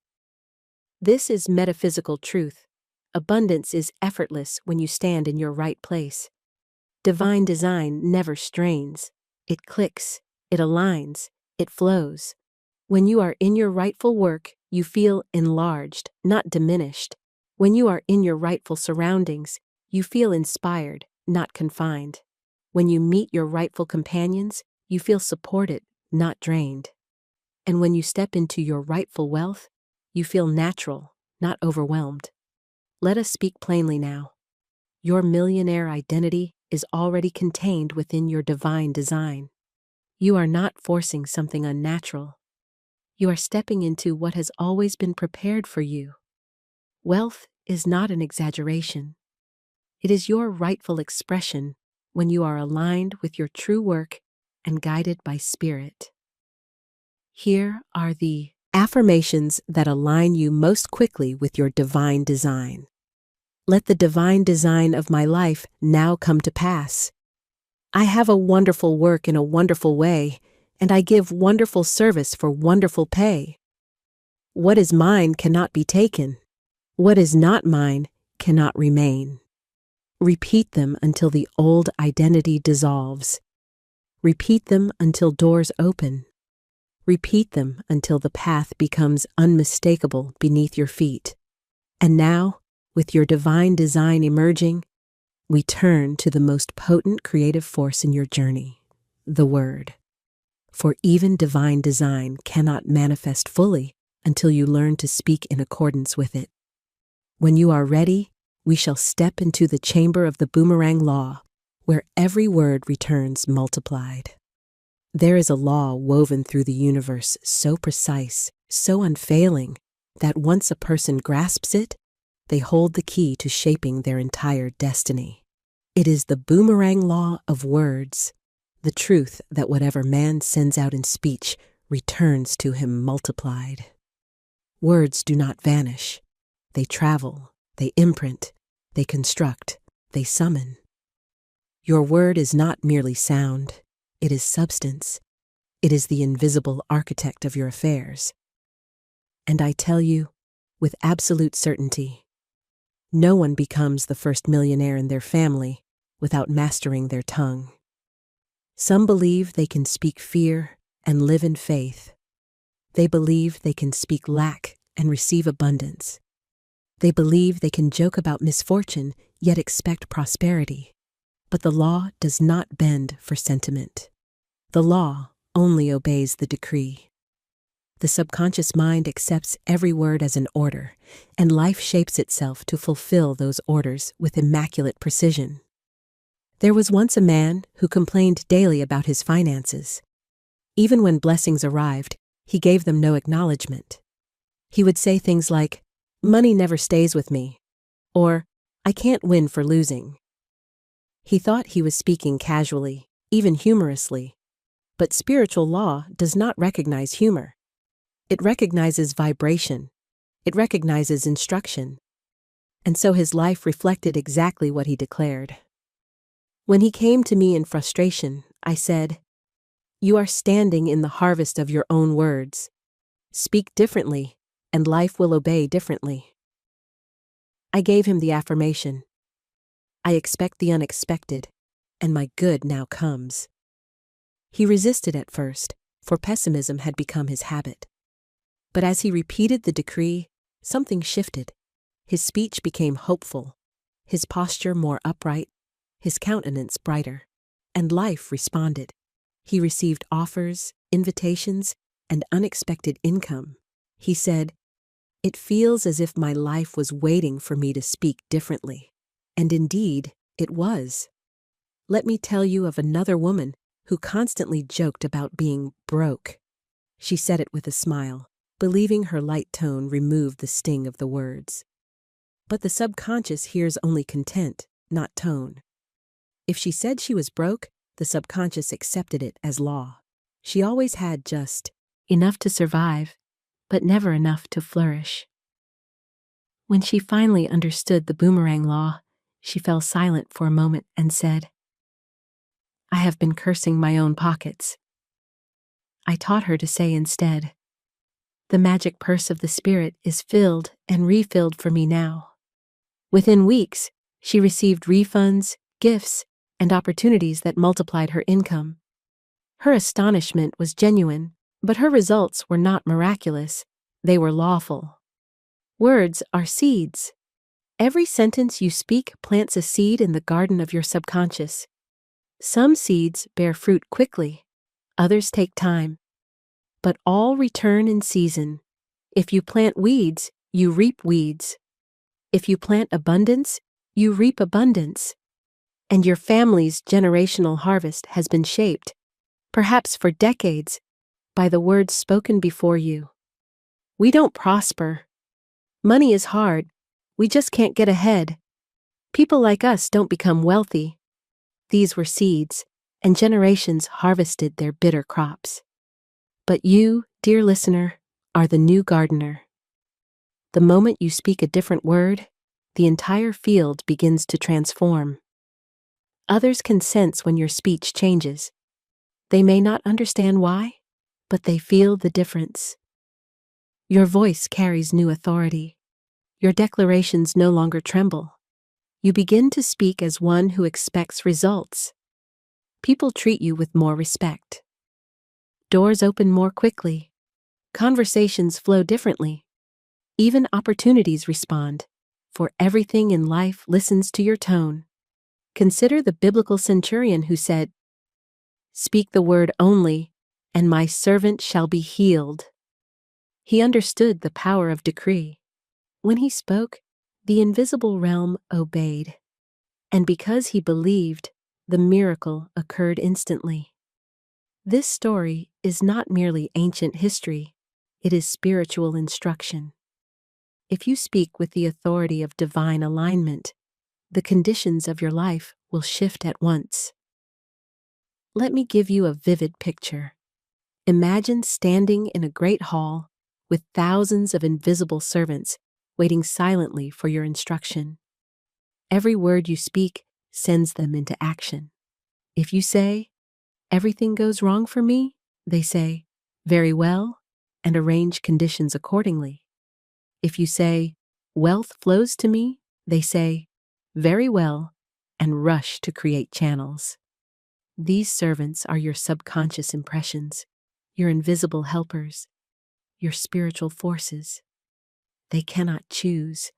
This is metaphysical truth. Abundance is effortless when you stand in your right place. Divine design never strains. It clicks, it aligns, it flows. When you are in your rightful work, you feel enlarged, not diminished. When you are in your rightful surroundings, you feel inspired, not confined. When you meet your rightful companions, you feel supported, not drained. And when you step into your rightful wealth, you feel natural, not overwhelmed. Let us speak plainly now. Your millionaire identity is already contained within your divine design. You are not forcing something unnatural. You are stepping into what has always been prepared for you. Wealth is not an exaggeration. It is your rightful expression when you are aligned with your true work and guided by spirit. Here are the affirmations that align you most quickly with your divine design. Let the divine design of my life now come to pass. I have a wonderful work in a wonderful way, and I give wonderful service for wonderful pay. What is mine cannot be taken. What is not mine cannot remain. Repeat them until the old identity dissolves. Repeat them until doors open. Repeat them until the path becomes unmistakable beneath your feet. And now, with your divine design emerging, we turn to the most potent creative force in your journey, the Word. For even divine design cannot manifest fully until you learn to speak in accordance with it. When you are ready, we shall step into the chamber of the boomerang law, where every word returns multiplied. There is a law woven through the universe so precise, so unfailing, that once a person grasps it, they hold the key to shaping their entire destiny. It is the boomerang law of words, the truth that whatever man sends out in speech returns to him multiplied. Words do not vanish. They travel, they imprint, they construct, they summon. Your word is not merely sound, it is substance. It is the invisible architect of your affairs. And I tell you, with absolute certainty, no one becomes the first millionaire in their family without mastering their tongue. Some believe they can speak fear and live in faith. They believe they can speak lack and receive abundance. They believe they can joke about misfortune yet expect prosperity. But the law does not bend for sentiment. The law only obeys the decree. The subconscious mind accepts every word as an order, and life shapes itself to fulfill those orders with immaculate precision. There was once a man who complained daily about his finances. Even when blessings arrived, he gave them no acknowledgement. He would say things like, "Money never stays with me," or "I can't win for losing." He thought he was speaking casually, even humorously, but spiritual law does not recognize humor. It recognizes vibration. It recognizes instruction. And so his life reflected exactly what he declared. When he came to me in frustration, I said, "You are standing in the harvest of your own words. Speak differently, and life will obey differently." I gave him the affirmation, "I expect the unexpected, and my good now comes." He resisted at first, for pessimism had become his habit. But as he repeated the decree, something shifted. His speech became hopeful, his posture more upright, his countenance brighter, and life responded. He received offers, invitations, and unexpected income. He said, "It feels as if my life was waiting for me to speak differently." And indeed, it was. Let me tell you of another woman who constantly joked about being broke. She said it with a smile, believing her light tone removed the sting of the words. But the subconscious hears only content, not tone. If she said she was broke, the subconscious accepted it as law. She always had just enough to survive, but never enough to flourish. When she finally understood the boomerang law, she fell silent for a moment and said, "I have been cursing my own pockets." I taught her to say instead, "The magic purse of the spirit is filled and refilled for me now." Within weeks, she received refunds, gifts, and opportunities that multiplied her income. Her astonishment was genuine, but her results were not miraculous. They were lawful. Words are seeds. Every sentence you speak plants a seed in the garden of your subconscious. Some seeds bear fruit quickly, others take time, but all return in season. If you plant weeds, you reap weeds. If you plant abundance, you reap abundance. And your family's generational harvest has been shaped, perhaps for decades, by the words spoken before you. We don't prosper. Money is hard. We just can't get ahead. People like us don't become wealthy. These were seeds, and generations harvested their bitter crops. But you, dear listener, are the new gardener. The moment you speak a different word, the entire field begins to transform. Others can sense when your speech changes. They may not understand why, but they feel the difference. Your voice carries new authority. Your declarations no longer tremble. You begin to speak as one who expects results. People treat you with more respect. Doors open more quickly. Conversations flow differently. Even opportunities respond, for everything in life listens to your tone. Consider the biblical centurion who said, "Speak the word only, and my servant shall be healed." He understood the power of decree. When he spoke, the invisible realm obeyed. And because he believed, the miracle occurred instantly. This story is not merely ancient history, it is spiritual instruction. If you speak with the authority of divine alignment, the conditions of your life will shift at once. Let me give you a vivid picture. Imagine standing in a great hall with thousands of invisible servants waiting silently for your instruction. Every word you speak sends them into action. If you say, "Everything goes wrong for me," they say, "Very well," and arrange conditions accordingly. If you say, "Wealth flows to me," they say, "Very well," and rush to create channels. These servants are your subconscious impressions, your invisible helpers, your spiritual forces. They cannot choose.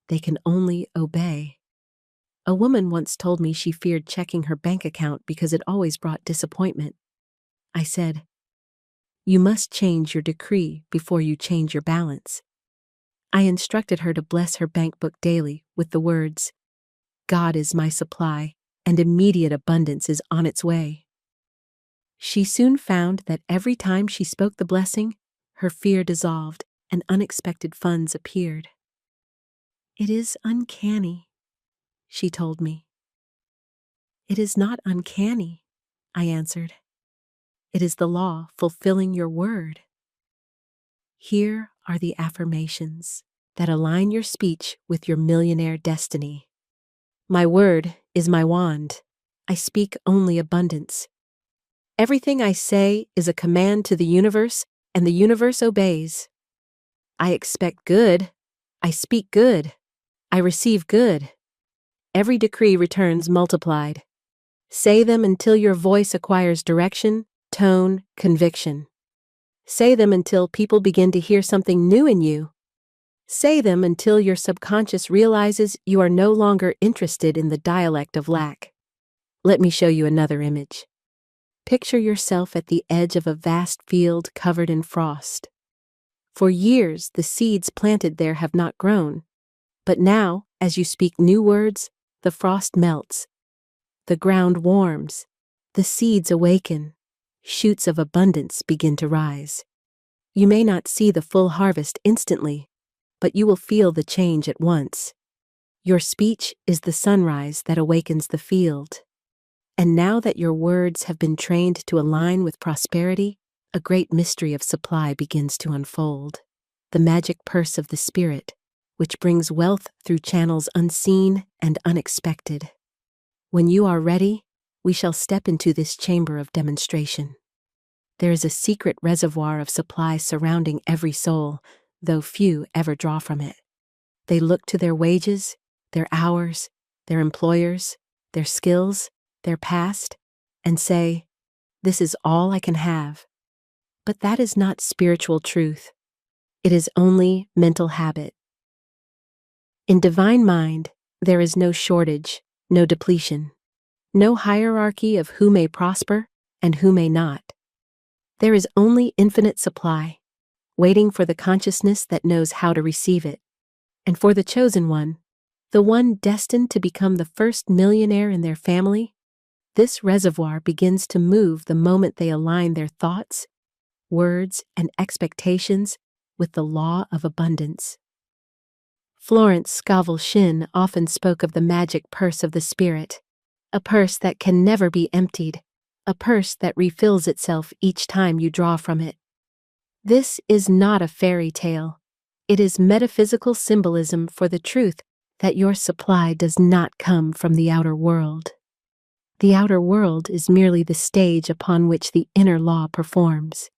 They can only obey. A woman once told me she feared checking her bank account because it always brought disappointment. I said, "You must change your decree before you change your balance." I instructed her to bless her bank book daily with the words, "God is my supply, and immediate abundance is on its way." She soon found that every time she spoke the blessing, her fear dissolved and unexpected funds appeared. "It is uncanny," she told me. "It is not uncanny," I answered. "It is the law fulfilling your word." Here are the affirmations that align your speech with your millionaire destiny. My word is my wand. I speak only abundance. Everything I say is a command to the universe, and the universe obeys. I expect good. I speak good. I receive good. Every decree returns multiplied. Say them until your voice acquires direction, tone, conviction. Say them until people begin to hear something new in you. Say them until your subconscious realizes you are no longer interested in the dialect of lack. Let me show you another image. Picture yourself at the edge of a vast field covered in frost. For years, the seeds planted there have not grown. But now, as you speak new words, the frost melts. The ground warms. The seeds awaken. Shoots of abundance begin to rise. You may not see the full harvest instantly, but you will feel the change at once. Your speech is the sunrise that awakens the field. And now that your words have been trained to align with prosperity, a great mystery of supply begins to unfold. The magic purse of the spirit, which brings wealth through channels unseen and unexpected. When you are ready, we shall step into this chamber of demonstration. There is a secret reservoir of supply surrounding every soul, though few ever draw from it. They look to their wages, their hours, their employers, their skills, their past, and say, "This is all I can have." But that is not spiritual truth. It is only mental habit. In divine mind, there is no shortage, no depletion, no hierarchy of who may prosper and who may not. There is only infinite supply, waiting for the consciousness that knows how to receive it. And for the chosen one, the one destined to become the first millionaire in their family, this reservoir begins to move the moment they align their thoughts, words, and expectations with the law of abundance. Florence Scovel Shinn often spoke of the magic purse of the spirit, a purse that can never be emptied, a purse that refills itself each time you draw from it. This is not a fairy tale. It is metaphysical symbolism for the truth that your supply does not come from the outer world. The outer world is merely the stage upon which the inner law performs.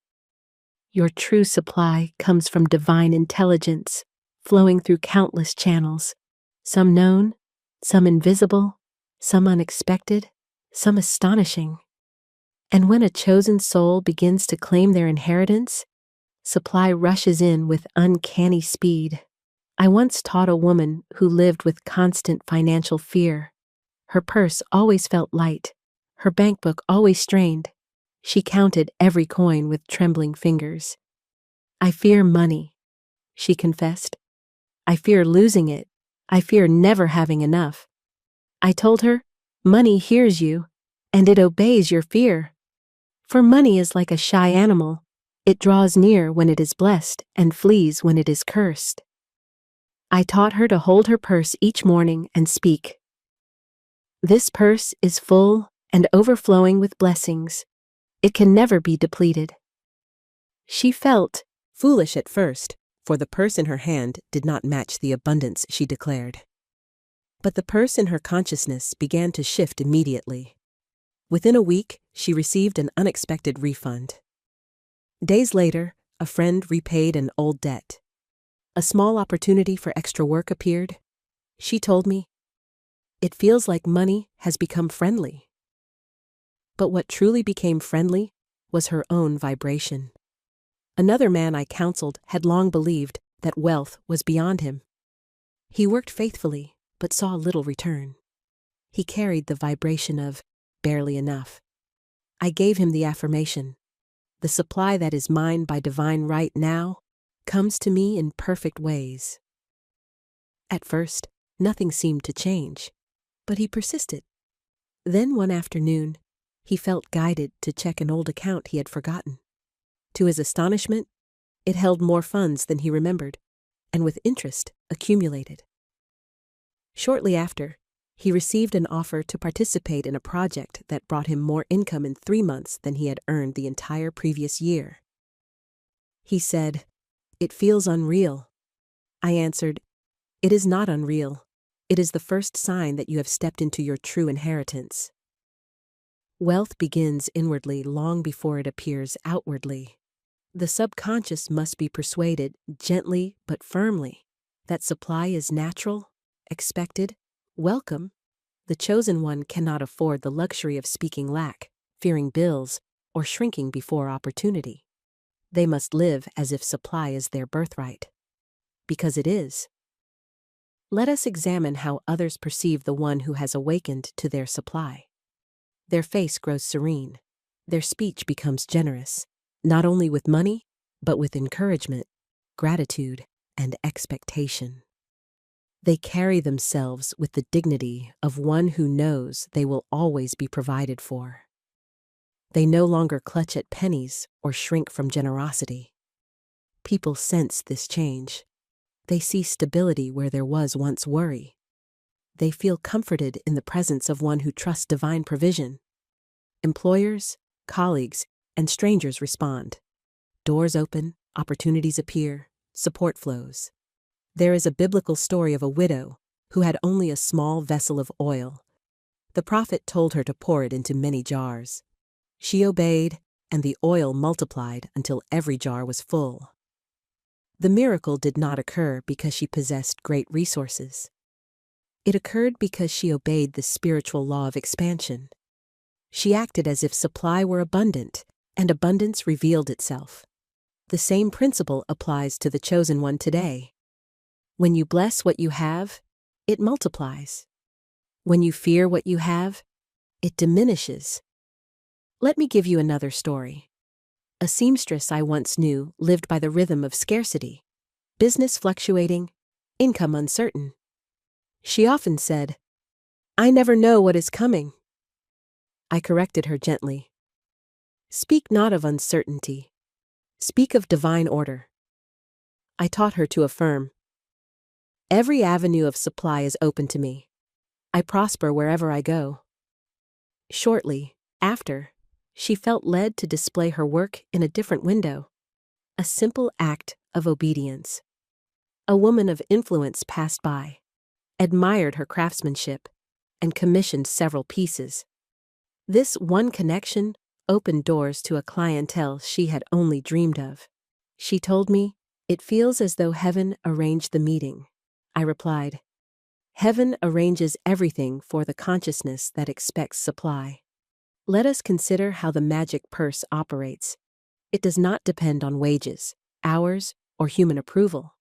Your true supply comes from divine intelligence, flowing through countless channels, some known, some invisible, some unexpected, some astonishing. And when a chosen soul begins to claim their inheritance, supply rushes in with uncanny speed. I once taught a woman who lived with constant financial fear. Her purse always felt light, her bank book always strained. She counted every coin with trembling fingers. "I fear money," she confessed. "I fear losing it. I fear never having enough." I told her, "Money hears you, and it obeys your fear. For money is like a shy animal. It draws near when it is blessed and flees when it is cursed." I taught her to hold her purse each morning and speak, "This purse is full and overflowing with blessings. It can never be depleted." She felt foolish at first, for the purse in her hand did not match the abundance she declared. But the purse in her consciousness began to shift immediately. Within a week, she received an unexpected refund. Days later, a friend repaid an old debt. A small opportunity for extra work appeared. She told me, "It feels like money has become friendly." But what truly became friendly was her own vibration. Another man I counseled had long believed that wealth was beyond him. He worked faithfully, but saw little return. He carried the vibration of barely enough. I gave him the affirmation, "The supply that is mine by divine right now comes to me in perfect ways." At first, nothing seemed to change, but he persisted. Then one afternoon, he felt guided to check an old account he had forgotten. To his astonishment, it held more funds than he remembered, and with interest accumulated. Shortly after, he received an offer to participate in a project that brought him more income in 3 months than he had earned the entire previous year. He said, "It feels unreal." I answered, "It is not unreal. It is the first sign that you have stepped into your true inheritance." Wealth begins inwardly long before it appears outwardly. The subconscious must be persuaded, gently but firmly, that supply is natural, expected, welcome. The chosen one cannot afford the luxury of speaking lack, fearing bills, or shrinking before opportunity. They must live as if supply is their birthright. Because it is. Let us examine how others perceive the one who has awakened to their supply. Their face grows serene. Their speech becomes generous, not only with money, but with encouragement, gratitude, and expectation. They carry themselves with the dignity of one who knows they will always be provided for. They no longer clutch at pennies or shrink from generosity. People sense this change. They see stability where there was once worry. They feel comforted in the presence of one who trusts divine provision. Employers, colleagues, and strangers respond. Doors open, opportunities appear, support flows. There is a biblical story of a widow who had only a small vessel of oil. The prophet told her to pour it into many jars. She obeyed, and the oil multiplied until every jar was full. The miracle did not occur because she possessed great resources. It occurred because she obeyed the spiritual law of expansion. She acted as if supply were abundant, and abundance revealed itself. The same principle applies to the chosen one today. When you bless what you have, it multiplies. When you fear what you have, it diminishes. Let me give you another story. A seamstress I once knew lived by the rhythm of scarcity, business fluctuating, income uncertain. She often said, "I never know what is coming." I corrected her gently. "Speak not of uncertainty. Speak of divine order." I taught her to affirm, "Every avenue of supply is open to me. I prosper wherever I go." Shortly after, she felt led to display her work in a different window. A simple act of obedience. A woman of influence passed by. admired her craftsmanship, and commissioned several pieces. This one connection opened doors to a clientele she had only dreamed of. She told me, "It feels as though heaven arranged the meeting." I replied, "Heaven arranges everything for the consciousness that expects supply." Let us consider how the magic purse operates. It does not depend on wages, hours, or human approval.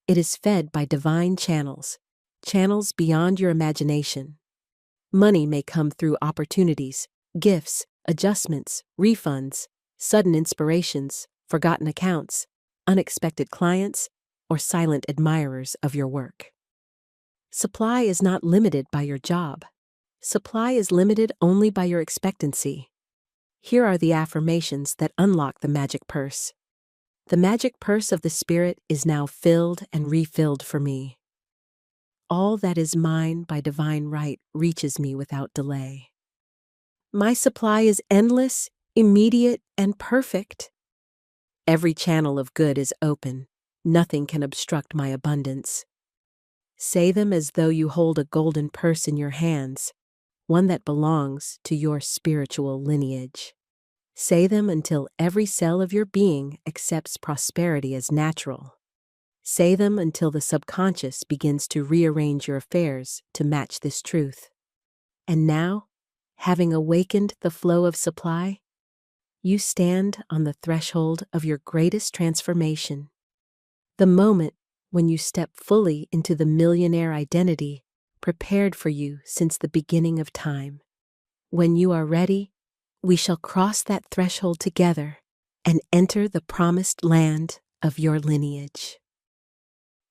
It is fed by divine channels, channels beyond your imagination. Money may come through opportunities, gifts, adjustments, refunds, sudden inspirations, forgotten accounts, unexpected clients, or silent admirers of your work. Supply is not limited by your job. Supply is limited only by your expectancy. Here are the affirmations that unlock the magic purse. The magic purse of the Spirit is now filled and refilled for me. All that is mine by divine right reaches me without delay. My supply is endless, immediate, and perfect. Every channel of good is open. Nothing can obstruct my abundance. Say them as though you hold a golden purse in your hands, one that belongs to your spiritual lineage. Say them until every cell of your being accepts prosperity as natural. Say them until the subconscious begins to rearrange your affairs to match this truth. And now, having awakened the flow of supply, you stand on the threshold of your greatest transformation. The moment when you step fully into the millionaire identity prepared for you since the beginning of time. When you are ready, we shall cross that threshold together and enter the promised land of your lineage.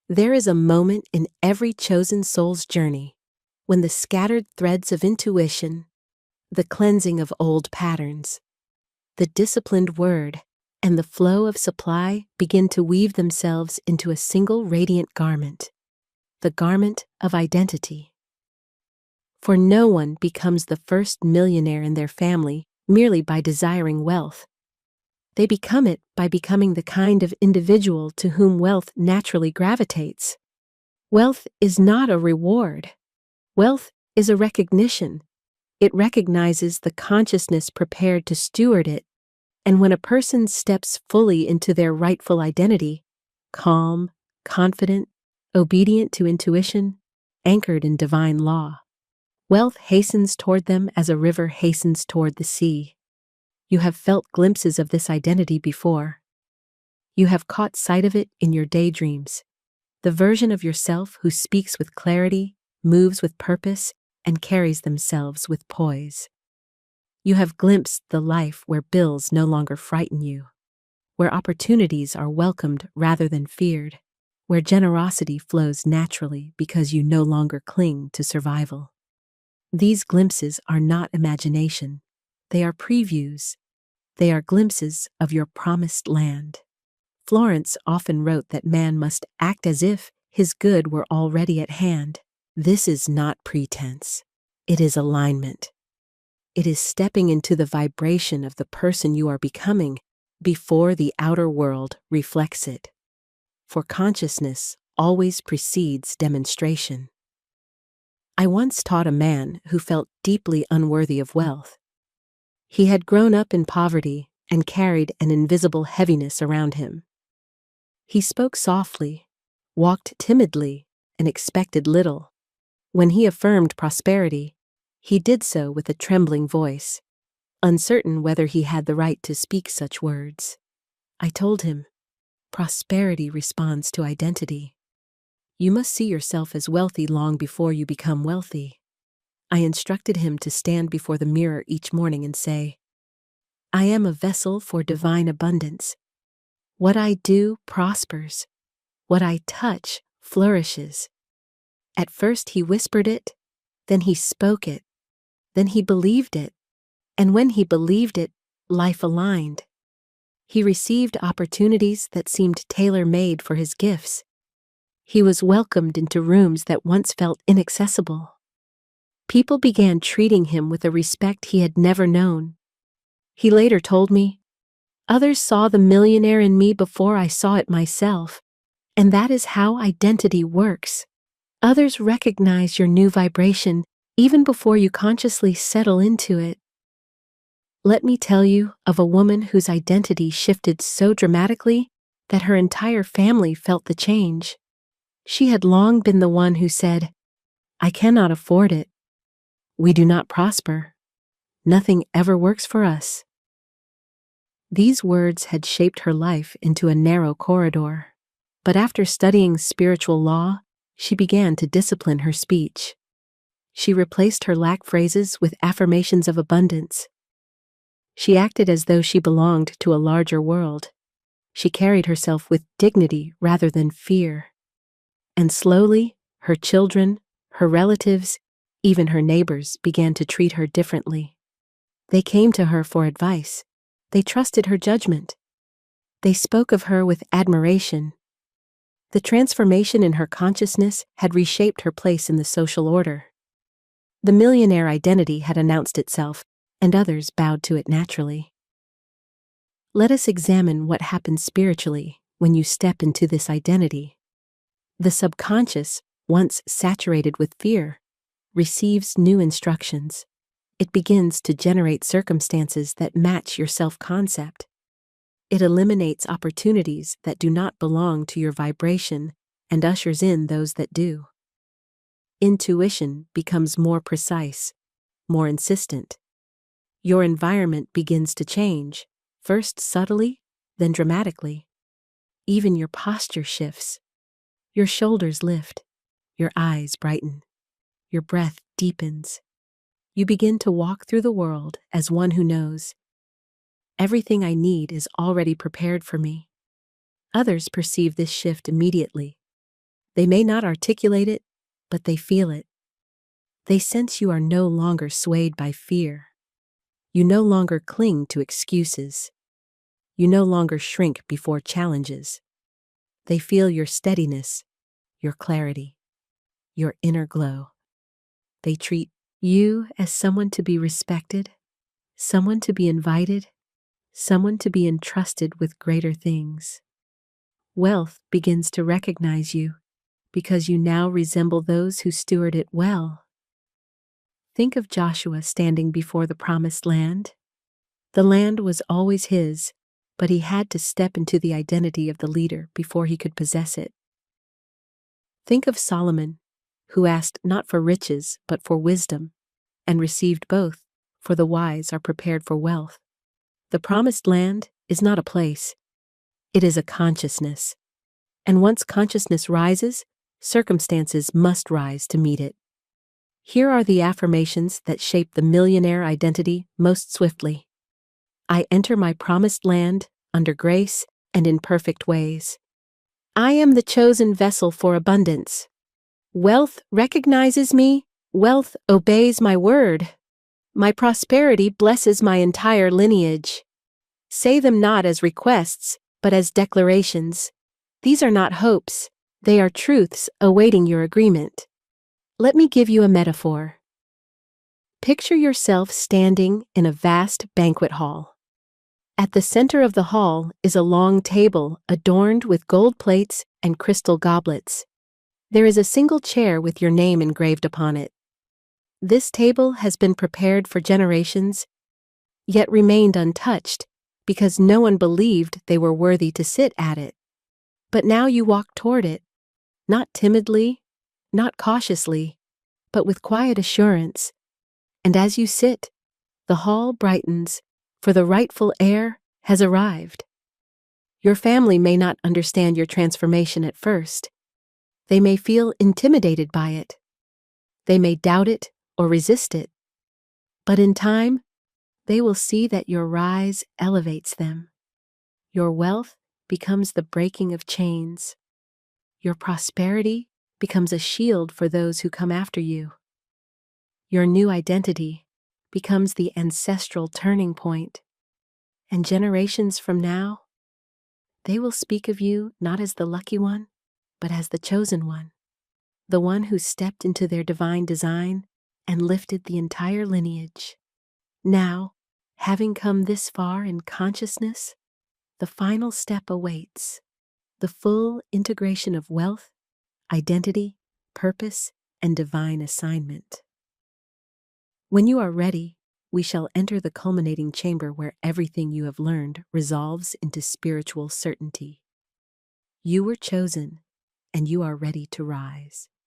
There is a moment in every chosen soul's journey when the scattered threads of intuition, the cleansing of old patterns, the disciplined word, and the flow of supply begin to weave themselves into a single radiant garment, the garment of identity. For no one becomes the first millionaire in their family merely by desiring wealth. They become it by becoming the kind of individual to whom wealth naturally gravitates. Wealth is not a reward. Wealth is a recognition. It recognizes the consciousness prepared to steward it, and when a person steps fully into their rightful identity, calm, confident, obedient to intuition, anchored in divine law, wealth hastens toward them as a river hastens toward the sea. You have felt glimpses of this identity before. You have caught sight of it in your daydreams, the version of yourself who speaks with clarity, moves with purpose, and carries themselves with poise. You have glimpsed the life where bills no longer frighten you, where opportunities are welcomed rather than feared, where generosity flows naturally because you no longer cling to survival. These glimpses are not imagination. They are previews. They are glimpses of your promised land. Florence often wrote that man must act as if his good were already at hand. This is not pretense. It is alignment. It is stepping into the vibration of the person you are becoming before the outer world reflects it. For consciousness always precedes demonstration. I once taught a man who felt deeply unworthy of wealth. He had grown up in poverty and carried an invisible heaviness around him. He spoke softly, walked timidly, and expected little. When he affirmed prosperity, he did so with a trembling voice, uncertain whether he had the right to speak such words. I told him, prosperity responds to identity. You must see yourself as wealthy long before you become wealthy. I instructed him to stand before the mirror each morning and say, I am a vessel for divine abundance. What I do prospers. What I touch flourishes. At first he whispered it, then he spoke it, then he believed it, and when he believed it, life aligned. He received opportunities that seemed tailor-made for his gifts. He was welcomed into rooms that once felt inaccessible. People began treating him with a respect he had never known. He later told me, others saw the millionaire in me before I saw it myself, and that is how identity works. Others recognize your new vibration even before you consciously settle into it. Let me tell you of a woman whose identity shifted so dramatically that her entire family felt the change. She had long been the one who said, "I cannot afford it. We do not prosper. Nothing ever works for us." These words had shaped her life into a narrow corridor. But after studying spiritual law, she began to discipline her speech. She replaced her lack phrases with affirmations of abundance. She acted as though she belonged to a larger world. She carried herself with dignity rather than fear. And slowly, her children, her relatives, even her neighbors began to treat her differently. They came to her for advice. They trusted her judgment. They spoke of her with admiration. The transformation in her consciousness had reshaped her place in the social order. The millionaire identity had announced itself, and others bowed to it naturally. Let us examine what happens spiritually when you step into this identity. The subconscious, once saturated with fear, receives new instructions. It begins to generate circumstances that match your self-concept. It eliminates opportunities that do not belong to your vibration and ushers in those that do. Intuition becomes more precise, more insistent. Your environment begins to change, first subtly, then dramatically. Even your posture shifts. Your shoulders lift, your eyes brighten, your breath deepens. You begin to walk through the world as one who knows, everything I need is already prepared for me. Others perceive this shift immediately. They may not articulate it, but they feel it. They sense you are no longer swayed by fear. You no longer cling to excuses. You no longer shrink before challenges. They feel your steadiness, your clarity, your inner glow. They treat you as someone to be respected, someone to be invited, someone to be entrusted with greater things. Wealth begins to recognize you because you now resemble those who steward it well. Think of Joshua standing before the promised land. The land was always his, but he had to step into the identity of the leader before he could possess it. Think of Solomon, who asked not for riches but for wisdom, and received both, for the wise are prepared for wealth. The promised land is not a place. It is a consciousness. And once consciousness rises, circumstances must rise to meet it. Here are the affirmations that shape the millionaire identity most swiftly. I enter my promised land under grace and in perfect ways. I am the chosen vessel for abundance. Wealth recognizes me. Wealth obeys my word. My prosperity blesses my entire lineage. Say them not as requests, but as declarations. These are not hopes. They are truths awaiting your agreement. Let me give you a metaphor. Picture yourself standing in a vast banquet hall. At the center of the hall is a long table adorned with gold plates and crystal goblets. There is a single chair with your name engraved upon it. This table has been prepared for generations, yet remained untouched because no one believed they were worthy to sit at it. But now you walk toward it, not timidly, not cautiously, but with quiet assurance. And as you sit, the hall brightens, for the rightful heir has arrived. Your family may not understand your transformation at first. They may feel intimidated by it. They may doubt it or resist it. But in time, they will see that your rise elevates them. Your wealth becomes the breaking of chains. Your prosperity becomes a shield for those who come after you. Your new identity becomes the ancestral turning point. And generations from now, they will speak of you not as the lucky one, but as the chosen one, the one who stepped into their divine design and lifted the entire lineage. Now, having come this far in consciousness, the final step awaits, the full integration of wealth, identity, purpose and divine assignment. When you are ready, we shall enter the culminating chamber where everything you have learned resolves into spiritual certainty. You were chosen, and you are ready to rise.